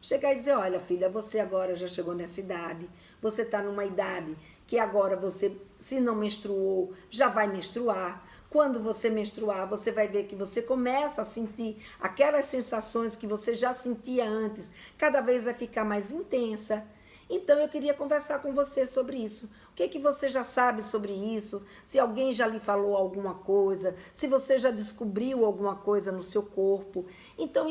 Chegar e dizer, olha, filha, você agora já chegou nessa idade, você está numa idade que agora você, se não menstruou, já vai menstruar. Quando você menstruar, você vai ver que você começa a sentir aquelas sensações que você já sentia antes, cada vez vai ficar mais intensa. Então, eu queria conversar com você sobre isso. O que você já sabe sobre isso? Se alguém já lhe falou alguma coisa, se você já descobriu alguma coisa no seu corpo. Então,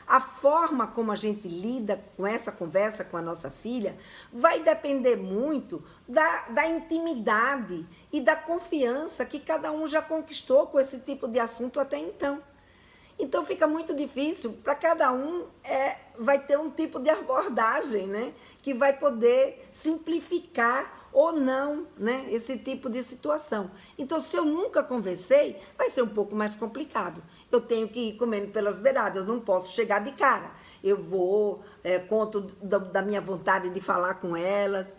a forma como a gente lida com essa conversa com a nossa filha vai depender muito da intimidade e da confiança que cada um já conquistou com esse tipo de assunto até então. Então fica muito difícil, para cada um vai ter um tipo de abordagem, né? Que vai poder simplificar ou não, né, esse tipo de situação. Então, se eu nunca conversei, vai ser um pouco mais complicado. Eu tenho que ir comendo pelas beiradas, eu não posso chegar de cara. Eu vou, conto da minha vontade de falar com elas.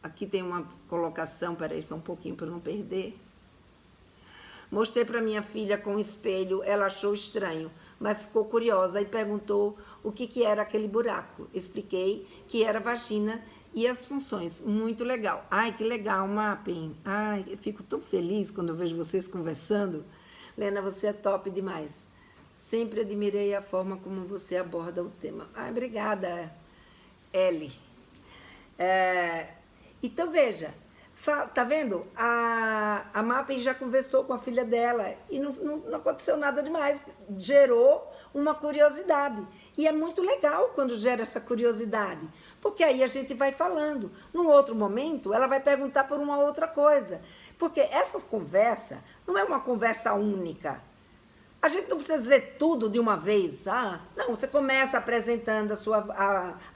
Aqui tem uma colocação, peraí só um pouquinho para não perder. Mostrei para minha filha com o espelho, ela achou estranho, mas ficou curiosa e perguntou o que era aquele buraco. Expliquei que era a vagina e as funções. Muito legal. Ai, que legal, Mapping. Ai, eu fico tão feliz quando eu vejo vocês conversando. Lena, você é top demais. Sempre admirei a forma como você aborda o tema. Ai, obrigada, Ellie. Então, veja. Tá vendo? A Mapping já conversou com a filha dela e não aconteceu nada demais. Gerou uma curiosidade. E é muito legal quando gera essa curiosidade, porque aí a gente vai falando. Num outro momento, ela vai perguntar por uma outra coisa. Porque essa conversa não é uma conversa única. A gente não precisa dizer tudo de uma vez. Não, você começa apresentando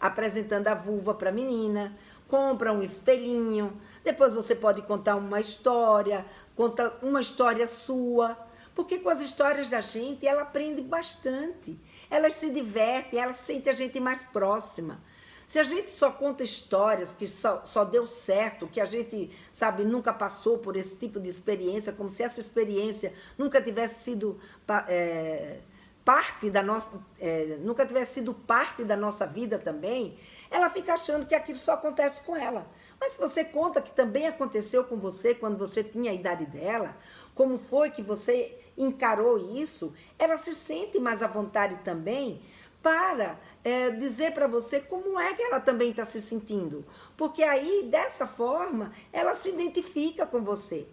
apresentando a vulva para a menina, compra um espelhinho. Depois você pode contar uma história, conta uma história sua, porque com as histórias da gente, ela aprende bastante, ela se diverte, ela sente a gente mais próxima. Se a gente só conta histórias que só deu certo, que a gente, sabe, nunca passou por esse tipo de experiência, como se essa experiência nunca tivesse sido parte da nossa vida também, ela fica achando que aquilo só acontece com ela. Mas se você conta que também aconteceu com você quando você tinha a idade dela, como foi que você encarou isso, ela se sente mais à vontade também para dizer para você como é que ela também está se sentindo. Porque aí, dessa forma, ela se identifica com você.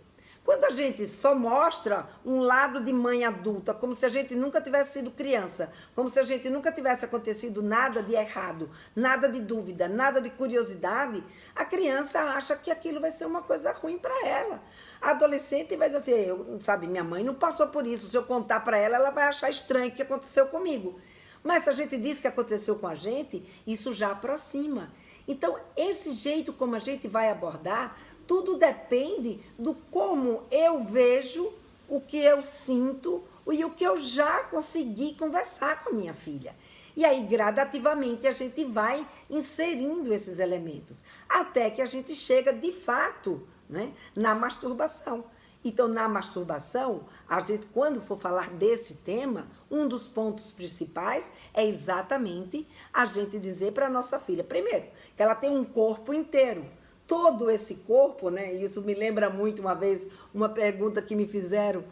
Quando a gente só mostra um lado de mãe adulta, como se a gente nunca tivesse sido criança, como se a gente nunca tivesse acontecido nada de errado, nada de dúvida, nada de curiosidade, a criança acha que aquilo vai ser uma coisa ruim para ela. A adolescente vai dizer assim, sabe, minha mãe não passou por isso, se eu contar para ela, ela vai achar estranho o que aconteceu comigo. Mas se a gente diz que aconteceu com a gente, isso já aproxima. Então, esse jeito como a gente vai abordar, tudo depende do como eu vejo, o que eu sinto e o que eu já consegui conversar com a minha filha. E aí, gradativamente, a gente vai inserindo esses elementos, até que a gente chega, de fato, né, na masturbação. Então, na masturbação, a gente, quando for falar desse tema, um dos pontos principais é exatamente a gente dizer para a nossa filha, primeiro, que ela tem um corpo inteiro. Todo esse corpo, né? Isso me lembra muito uma vez uma pergunta que me fizeram.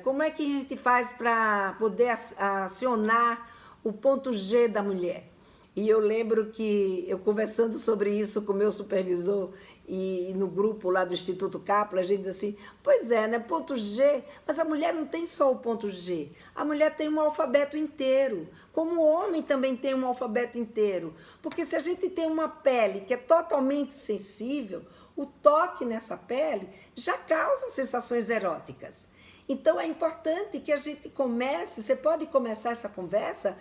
Como é que a gente faz para poder acionar o ponto G da mulher? E eu lembro que eu conversando sobre isso com o meu supervisor e no grupo lá do Instituto Capla, a gente diz assim, pois é, né, ponto G, mas a mulher não tem só o ponto G, a mulher tem um alfabeto inteiro, como o homem também tem um alfabeto inteiro, porque se a gente tem uma pele que é totalmente sensível, o toque nessa pele já causa sensações eróticas. Então é importante que a gente comece, você pode começar essa conversa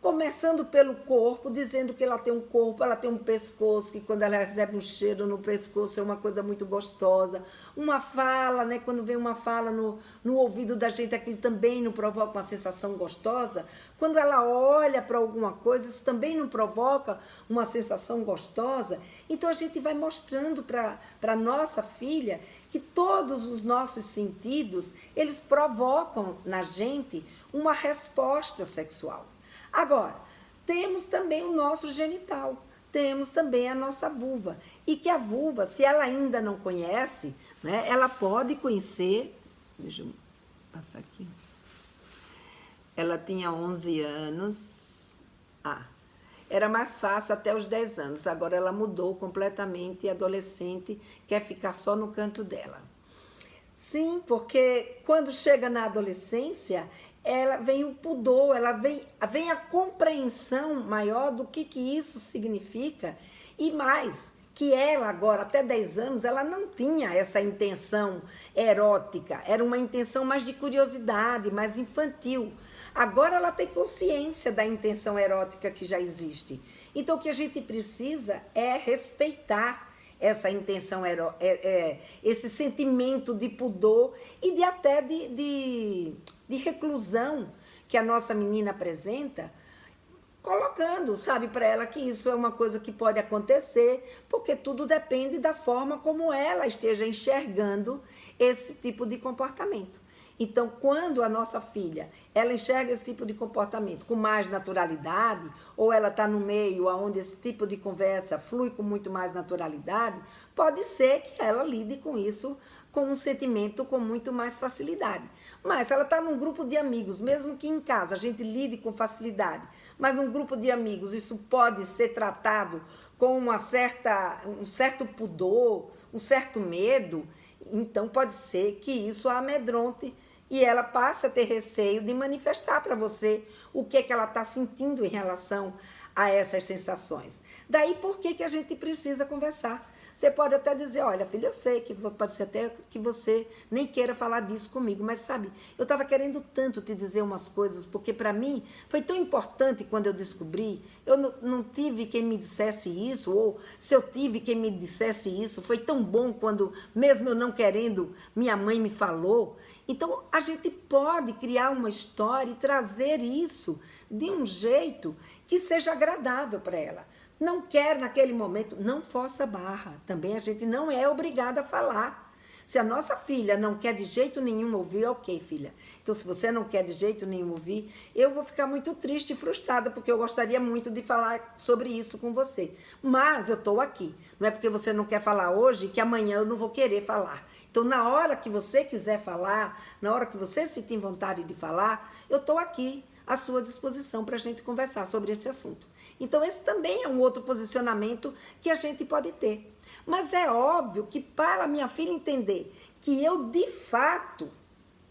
começando pelo corpo, dizendo que ela tem um corpo, ela tem um pescoço, que quando ela recebe um cheiro no pescoço é uma coisa muito gostosa. Uma fala, né? Quando vem uma fala no ouvido da gente, aquilo também não provoca uma sensação gostosa. Quando ela olha para alguma coisa, isso também não provoca uma sensação gostosa. Então a gente vai mostrando para a nossa filha que todos os nossos sentidos, eles provocam na gente uma resposta sexual. Agora, temos também o nosso genital, temos também a nossa vulva. E que a vulva, se ela ainda não conhece, né, ela pode conhecer... Deixa eu passar aqui. Ela tinha 11 anos. Era mais fácil até os 10 anos. Agora ela mudou completamente e adolescente quer ficar só no canto dela. Sim, porque quando chega na adolescência... ela vem o pudor, ela vem a compreensão maior do que isso significa e mais, que ela agora, até 10 anos, ela não tinha essa intenção erótica, era uma intenção mais de curiosidade, mais infantil. Agora ela tem consciência da intenção erótica que já existe. Então o que a gente precisa é respeitar essa intenção, esse sentimento de pudor e de até de reclusão que a nossa menina apresenta, colocando, sabe, para ela que isso é uma coisa que pode acontecer, porque tudo depende da forma como ela esteja enxergando esse tipo de comportamento. Então, quando a nossa filha, ela enxerga esse tipo de comportamento com mais naturalidade, ou ela está no meio onde esse tipo de conversa flui com muito mais naturalidade, pode ser que ela lide com isso com um sentimento com muito mais facilidade. Mas ela está num grupo de amigos, mesmo que em casa a gente lide com facilidade, mas num grupo de amigos isso pode ser tratado com um certo pudor, um certo medo, então pode ser que isso a amedronte e ela passe a ter receio de manifestar para você o que ela está sentindo em relação a essas sensações. Daí por que a gente precisa conversar? Você pode até dizer, olha, filha, eu sei que pode ser até que você nem queira falar disso comigo, mas sabe, eu estava querendo tanto te dizer umas coisas, porque para mim foi tão importante quando eu descobri, eu não tive quem me dissesse isso, ou se eu tive quem me dissesse isso, foi tão bom quando, mesmo eu não querendo, minha mãe me falou. Então, a gente pode criar uma história e trazer isso de um jeito que seja agradável para ela. Não quer naquele momento, não força a barra. Também a gente não é obrigada a falar. Se a nossa filha não quer de jeito nenhum ouvir, ok, filha. Então, se você não quer de jeito nenhum ouvir, eu vou ficar muito triste e frustrada, porque eu gostaria muito de falar sobre isso com você. Mas eu estou aqui. Não é porque você não quer falar hoje que amanhã eu não vou querer falar. Então, na hora que você quiser falar, na hora que você sentir vontade de falar, eu estou aqui à sua disposição para a gente conversar sobre esse assunto. Então, esse também é um outro posicionamento que a gente pode ter. Mas é óbvio que para minha filha entender que eu, de fato,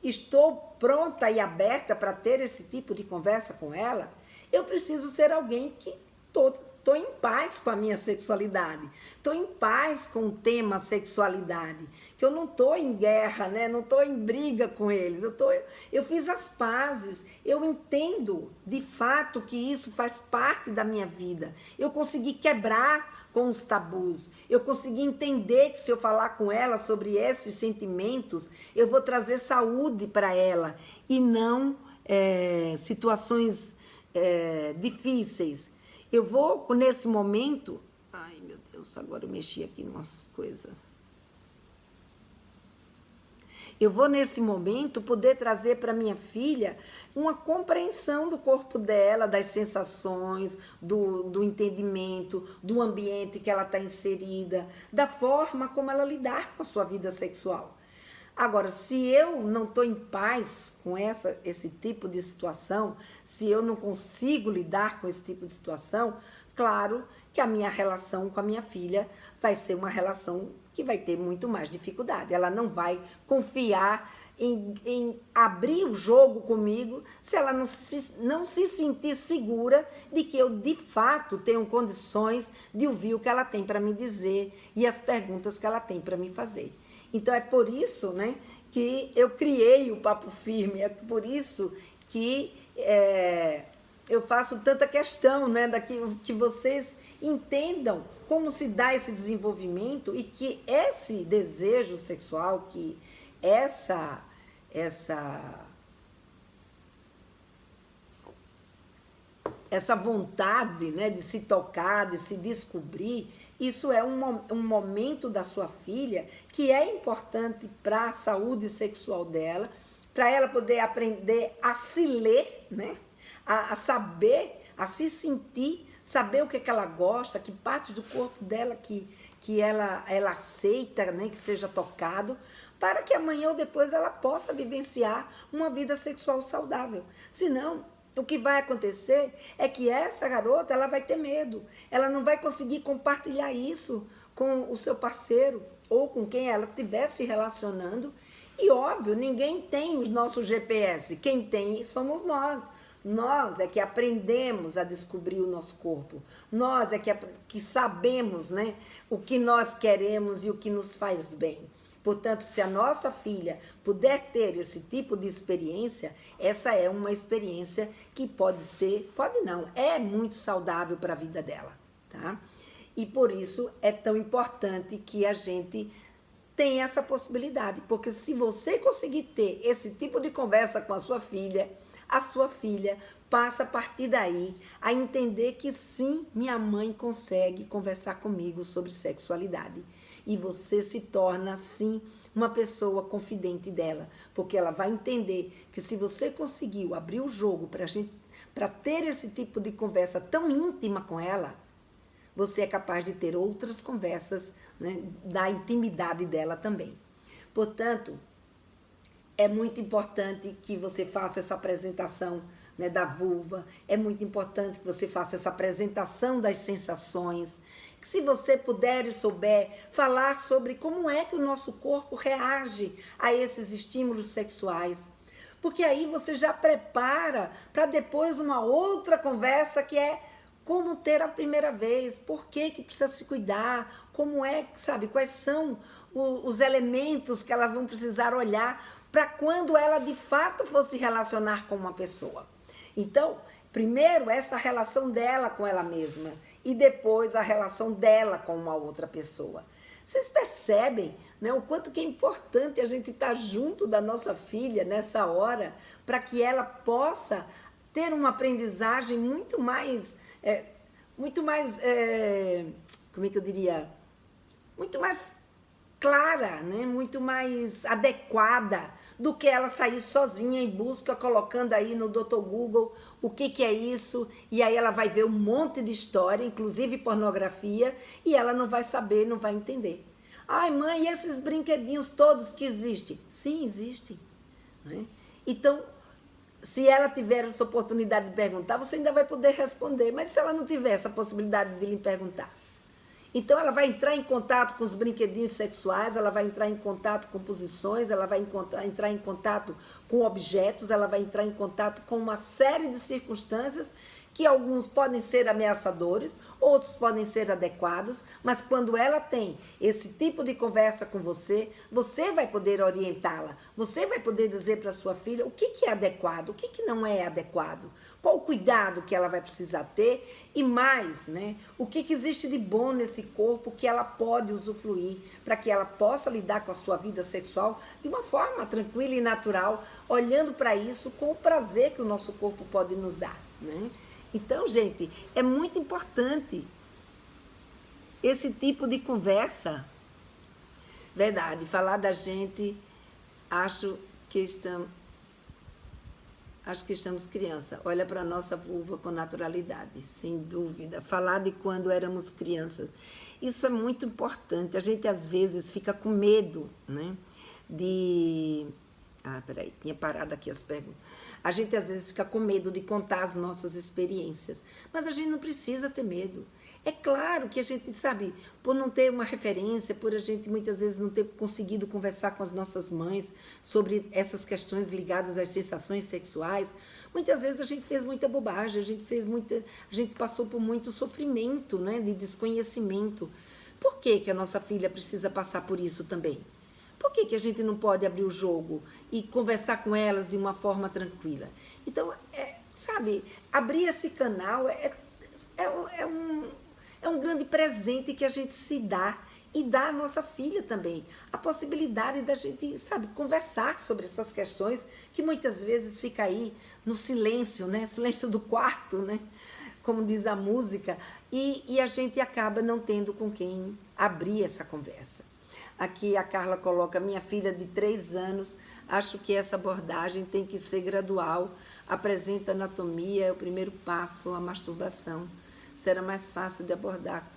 estou pronta e aberta para ter esse tipo de conversa com ela, eu preciso ser alguém que estou em paz com a minha sexualidade, estou em paz com o tema sexualidade, que eu não estou em guerra, né? Não estou em briga com eles, eu fiz as pazes, eu entendo de fato que isso faz parte da minha vida, eu consegui quebrar com os tabus, eu consegui entender que se eu falar com ela sobre esses sentimentos, eu vou trazer saúde para ela e não situações difíceis, eu vou, nesse momento... Ai, meu Deus, agora eu mexi aqui em umas coisas. Eu vou, nesse momento, poder trazer para minha filha uma compreensão do corpo dela, das sensações, do entendimento, do ambiente que ela está inserida, da forma como ela lidar com a sua vida sexual. Agora, se eu não estou em paz com esse tipo de situação, se eu não consigo lidar com esse tipo de situação, claro que a minha relação com a minha filha vai ser uma relação que vai ter muito mais dificuldade. Ela não vai confiar em abrir o jogo comigo se ela não se sentir segura de que eu, de fato, tenho condições de ouvir o que ela tem para me dizer e as perguntas que ela tem para me fazer. Então, é por isso, né, que eu criei o Papo Firme, é por isso que eu faço tanta questão, né, que vocês entendam como se dá esse desenvolvimento e que esse desejo sexual, que essa vontade, né, de se tocar, de se descobrir, isso é um momento da sua filha que é importante para a saúde sexual dela, para ela poder aprender a se ler, né, a saber, a se sentir, saber o que ela gosta, que parte do corpo dela que ela aceita, né, que seja tocado, para que amanhã ou depois ela possa vivenciar uma vida sexual saudável. Senão, o que vai acontecer é que essa garota ela vai ter medo, ela não vai conseguir compartilhar isso com o seu parceiro ou com quem ela estiver se relacionando. E óbvio, ninguém tem os nossos GPS, quem tem somos nós. Nós é que aprendemos a descobrir o nosso corpo, nós é que sabemos, né, o que nós queremos e o que nos faz bem. Portanto, se a nossa filha puder ter esse tipo de experiência, essa é uma experiência que pode não, é muito saudável para a vida dela, tá? E por isso é tão importante que a gente tenha essa possibilidade, porque se você conseguir ter esse tipo de conversa com a sua filha passa a partir daí a entender que sim, minha mãe consegue conversar comigo sobre sexualidade. E você se torna, sim, uma pessoa confidente dela, porque ela vai entender que se você conseguiu abrir o jogo para ter esse tipo de conversa tão íntima com ela, você é capaz de ter outras conversas, né, da intimidade dela também. Portanto, é muito importante que você faça essa apresentação, né, da vulva, é muito importante que você faça essa apresentação das sensações, que se você puder e souber falar sobre como é que o nosso corpo reage a esses estímulos sexuais, porque aí você já prepara para depois uma outra conversa que é como ter a primeira vez, por que precisa se cuidar, como é, sabe, quais são os elementos que elas vão precisar olhar para quando ela de fato for se relacionar com uma pessoa. Então, primeiro essa relação dela com ela mesma e depois a relação dela com uma outra pessoa. Vocês percebem, né, o quanto que é importante a gente estar junto da nossa filha nessa hora para que ela possa ter uma aprendizagem muito mais, como é que eu diria, muito mais clara, né, muito mais adequada do que ela sair sozinha em busca, colocando aí no Dr. Google o que é isso, e aí ela vai ver um monte de história, inclusive pornografia, e ela não vai saber, não vai entender. Ai, mãe, e esses brinquedinhos todos que existem? Sim, existem, né? Então, se ela tiver essa oportunidade de perguntar, você ainda vai poder responder, mas se ela não tiver essa possibilidade de lhe perguntar, então ela vai entrar em contato com os brinquedinhos sexuais, ela vai entrar em contato com posições, ela vai entrar em contato com objetos, ela vai entrar em contato com uma série de circunstâncias que alguns podem ser ameaçadores, outros podem ser adequados, mas quando ela tem esse tipo de conversa com você, você vai poder orientá-la, você vai poder dizer para sua filha o que é adequado, o que não é adequado, qual o cuidado que ela vai precisar ter e mais, né, o que existe de bom nesse corpo que ela pode usufruir para que ela possa lidar com a sua vida sexual de uma forma tranquila e natural, olhando para isso com o prazer que o nosso corpo pode nos dar, né? Então, gente, é muito importante esse tipo de conversa. Verdade, falar da gente, acho que estamos criança. Olha para a nossa vulva com naturalidade, sem dúvida. Falar de quando éramos crianças. Isso é muito importante. A gente, às vezes, fica com medo, né? Peraí, tinha parado aqui as perguntas. A gente, às vezes, fica com medo de contar as nossas experiências. Mas a gente não precisa ter medo. É claro que a gente, sabe, por não ter uma referência, por a gente muitas vezes não ter conseguido conversar com as nossas mães sobre essas questões ligadas às sensações sexuais, muitas vezes a gente fez muita bobagem, a gente passou por muito sofrimento, né, de desconhecimento. Por que que a nossa filha precisa passar por isso também? Por que que a gente não pode abrir o jogo e conversar com elas de uma forma tranquila? Então, sabe, abrir esse canal é um grande presente que a gente se dá e dá à nossa filha também. A possibilidade da gente, sabe, conversar sobre essas questões que muitas vezes fica aí no silêncio, né? Silêncio do quarto, né? Como diz a música. E a gente acaba não tendo com quem abrir essa conversa. Aqui a Carla coloca, minha filha de 3 anos, acho que essa abordagem tem que ser gradual, apresenta anatomia, é o primeiro passo, a masturbação. Será mais fácil de abordar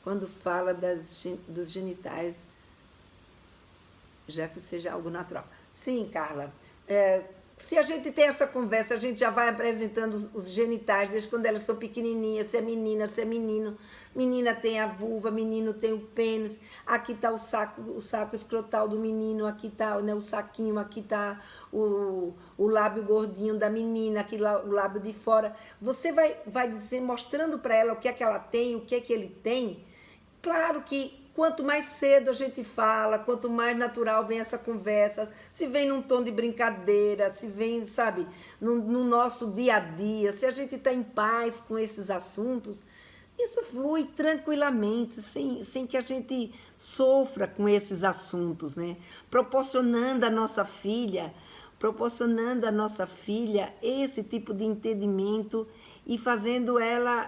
quando fala dos genitais, já que seja algo natural. Sim, Carla. Se a gente tem essa conversa, a gente já vai apresentando os genitais, desde quando elas são pequenininhas, se é menina, se é menino. Menina tem a vulva, menino tem o pênis, aqui está o saco escrotal do menino, aqui está, né, o saquinho, aqui está o lábio gordinho da menina, aqui lá, o lábio de fora. Você vai dizer, mostrando para ela o que é que ela tem, o que é que ele tem. Claro que quanto mais cedo a gente fala, quanto mais natural vem essa conversa, se vem num tom de brincadeira, se vem, sabe, no nosso dia a dia, se a gente está em paz com esses assuntos, isso flui tranquilamente, sem que a gente sofra com esses assuntos, né? Proporcionando à nossa filha esse tipo de entendimento e fazendo ela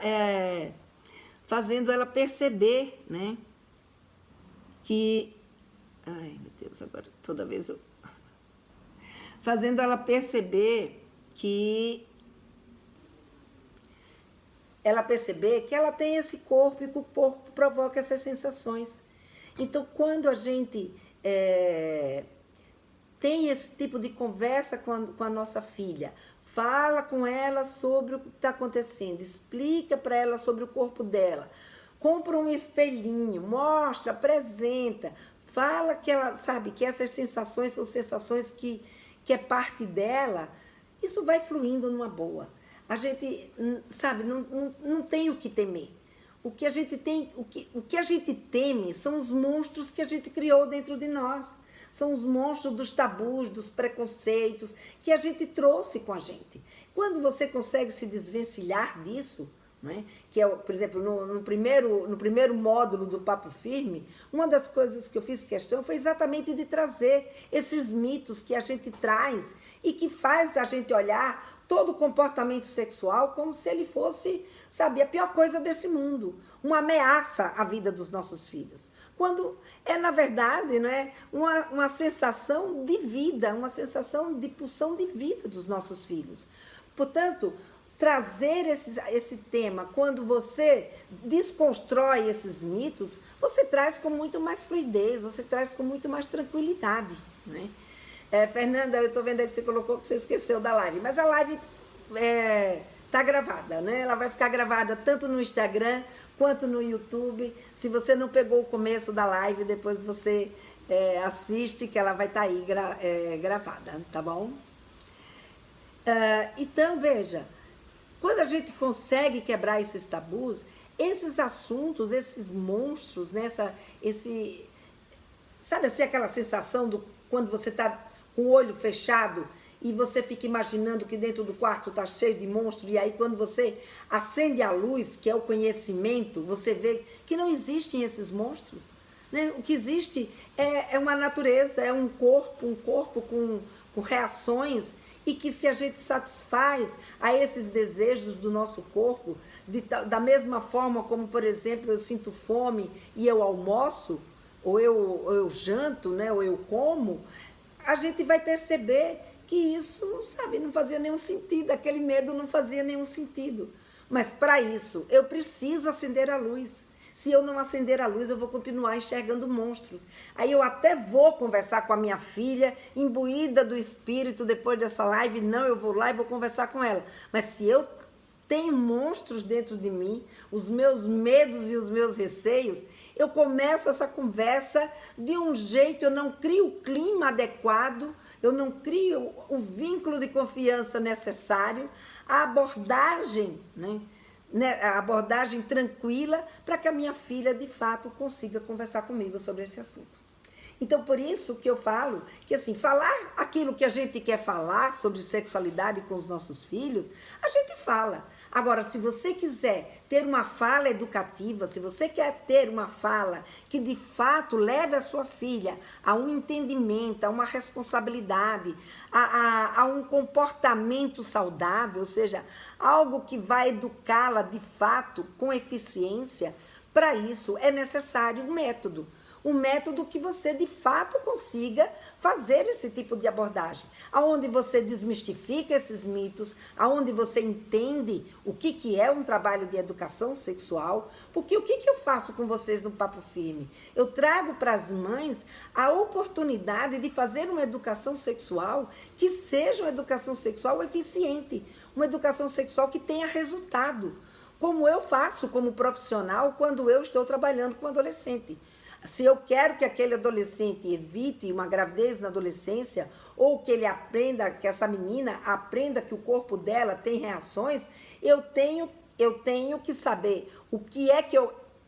perceber, né? Ai, meu Deus, agora toda vez eu... Fazendo ela perceber que ela tem esse corpo e que o corpo provoca essas sensações. Então, quando a gente tem esse tipo de conversa com a nossa filha, fala com ela sobre o que está acontecendo, explica para ela sobre o corpo dela, compra um espelhinho, mostra, apresenta, fala que ela sabe que essas sensações são sensações que é parte dela, isso vai fluindo numa boa. A gente, sabe, não tem o que temer. O que a gente teme são os monstros que a gente criou dentro de nós. São os monstros dos tabus, dos preconceitos que a gente trouxe com a gente. Quando você consegue se desvencilhar disso, né, que é, por exemplo, no primeiro módulo do Papo Firme, uma das coisas que eu fiz questão foi exatamente de trazer esses mitos que a gente traz e que faz a gente olhar todo o comportamento sexual como se ele fosse, sabe, a pior coisa desse mundo, uma ameaça à vida dos nossos filhos. Quando é, na verdade, né, uma sensação de vida, uma sensação de pulsão de vida dos nossos filhos. Portanto, trazer esse tema, quando você desconstrói esses mitos, você traz com muito mais fluidez, você traz com muito mais tranquilidade, né? Fernanda, eu estou vendo aí que você colocou que você esqueceu da live, mas a live está gravada, né? Ela vai ficar gravada tanto no Instagram quanto no YouTube. Se você não pegou o começo da live, depois você assiste, que ela vai estar aí gravada, tá bom? Então, veja, quando a gente consegue quebrar esses tabus, esses assuntos, esses monstros, né? Sabe assim, aquela sensação quando você está com o olho fechado e você fica imaginando que dentro do quarto está cheio de monstros, e aí quando você acende a luz, que é o conhecimento, você vê que não existem esses monstros, né? O que existe é uma natureza, é um corpo com reações e que se a gente satisfaz a esses desejos do nosso corpo, da mesma forma como, por exemplo, eu sinto fome e eu almoço, ou eu janto, né, ou eu como, a gente vai perceber que isso, sabe, não fazia nenhum sentido, aquele medo não fazia nenhum sentido. Mas para isso, eu preciso acender a luz. Se eu não acender a luz, eu vou continuar enxergando monstros. Aí eu até vou conversar com a minha filha, imbuída do espírito, depois dessa live, não, eu vou lá e vou conversar com ela. Mas se eu tenho monstros dentro de mim, os meus medos e os meus receios, eu começo essa conversa de um jeito, eu não crio o clima adequado, eu não crio o vínculo de confiança necessário, a abordagem, né? A abordagem tranquila para que a minha filha, de fato, consiga conversar comigo sobre esse assunto. Então, por isso que eu falo que, assim, falar aquilo que a gente quer falar sobre sexualidade com os nossos filhos, a gente fala. Agora, se você quiser ter uma fala educativa, se você quer ter uma fala que, de fato, leve a sua filha a um entendimento, a uma responsabilidade, a um comportamento saudável, ou seja, algo que vai educá-la, de fato, com eficiência, para isso é necessário um método. Um método que você, de fato, consiga fazer esse tipo de abordagem, aonde você desmistifica esses mitos, aonde você entende o que é um trabalho de educação sexual, porque o que eu faço com vocês no Papo Firme? Eu trago para as mães a oportunidade de fazer uma educação sexual que seja uma educação sexual eficiente, uma educação sexual que tenha resultado, como eu faço como profissional quando eu estou trabalhando com adolescente. Se eu quero que aquele adolescente evite uma gravidez na adolescência, ou que ele aprenda, que essa menina aprenda que o corpo dela tem reações, eu tenho que saber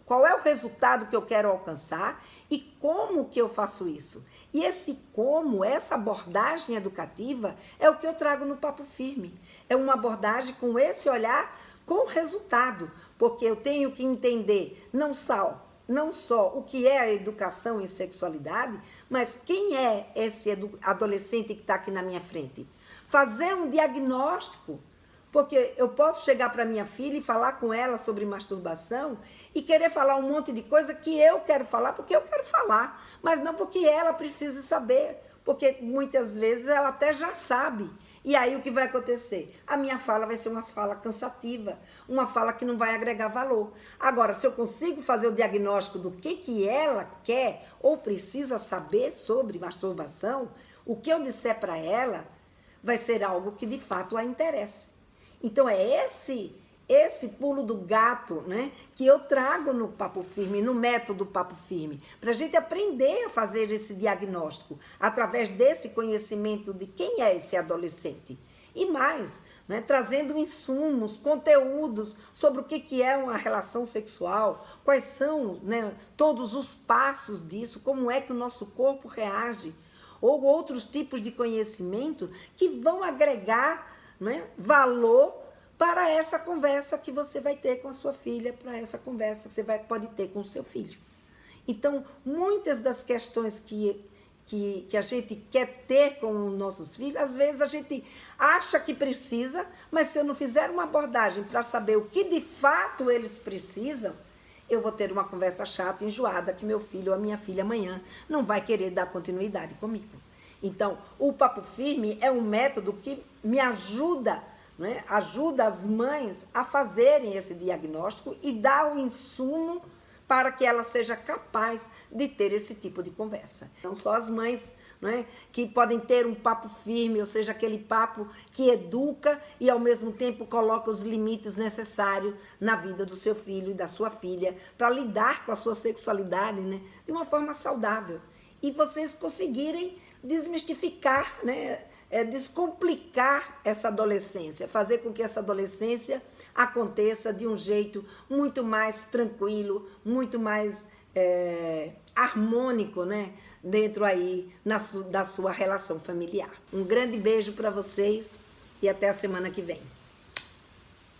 qual é o resultado que eu quero alcançar e como que eu faço isso. E essa abordagem educativa é o que eu trago no Papo Firme. É uma abordagem com esse olhar com resultado, porque eu tenho que entender não só o que é a educação em sexualidade, mas quem é esse adolescente que está aqui na minha frente. Fazer um diagnóstico, porque eu posso chegar para minha filha e falar com ela sobre masturbação e querer falar um monte de coisa que eu quero falar porque eu quero falar, mas não porque ela precisa saber, porque muitas vezes ela até já sabe. E aí o que vai acontecer? A minha fala vai ser uma fala cansativa, uma fala que não vai agregar valor. Agora, se eu consigo fazer o diagnóstico do que ela quer ou precisa saber sobre masturbação, o que eu disser para ela vai ser algo que de fato a interesse. Então é esse pulo do gato, né, que eu trago no Papo Firme, no método Papo Firme, para a gente aprender a fazer esse diagnóstico através desse conhecimento de quem é esse adolescente. E mais, né, trazendo insumos, conteúdos sobre o que é uma relação sexual, quais são, né, todos os passos disso, como é que o nosso corpo reage, ou outros tipos de conhecimento que vão agregar, né, valor para essa conversa que você vai ter com a sua filha, para essa conversa que você pode ter com o seu filho. Então, muitas das questões que a gente quer ter com os nossos filhos, às vezes a gente acha que precisa, mas se eu não fizer uma abordagem para saber o que de fato eles precisam, eu vou ter uma conversa chata, enjoada, que meu filho ou a minha filha amanhã não vai querer dar continuidade comigo. Então, o Papo Firme é um método que me ajuda, né? Ajuda as mães a fazerem esse diagnóstico e dá o insumo para que ela seja capaz de ter esse tipo de conversa. Não só as mães, né, que podem ter um papo firme, ou seja, aquele papo que educa e ao mesmo tempo coloca os limites necessários na vida do seu filho e da sua filha para lidar com a sua sexualidade, né, de uma forma saudável. E vocês conseguirem desmistificar, né, descomplicar essa adolescência, fazer com que essa adolescência aconteça de um jeito muito mais tranquilo, muito mais harmônico, né? Dentro aí da sua relação familiar. Um grande beijo para vocês e até a semana que vem.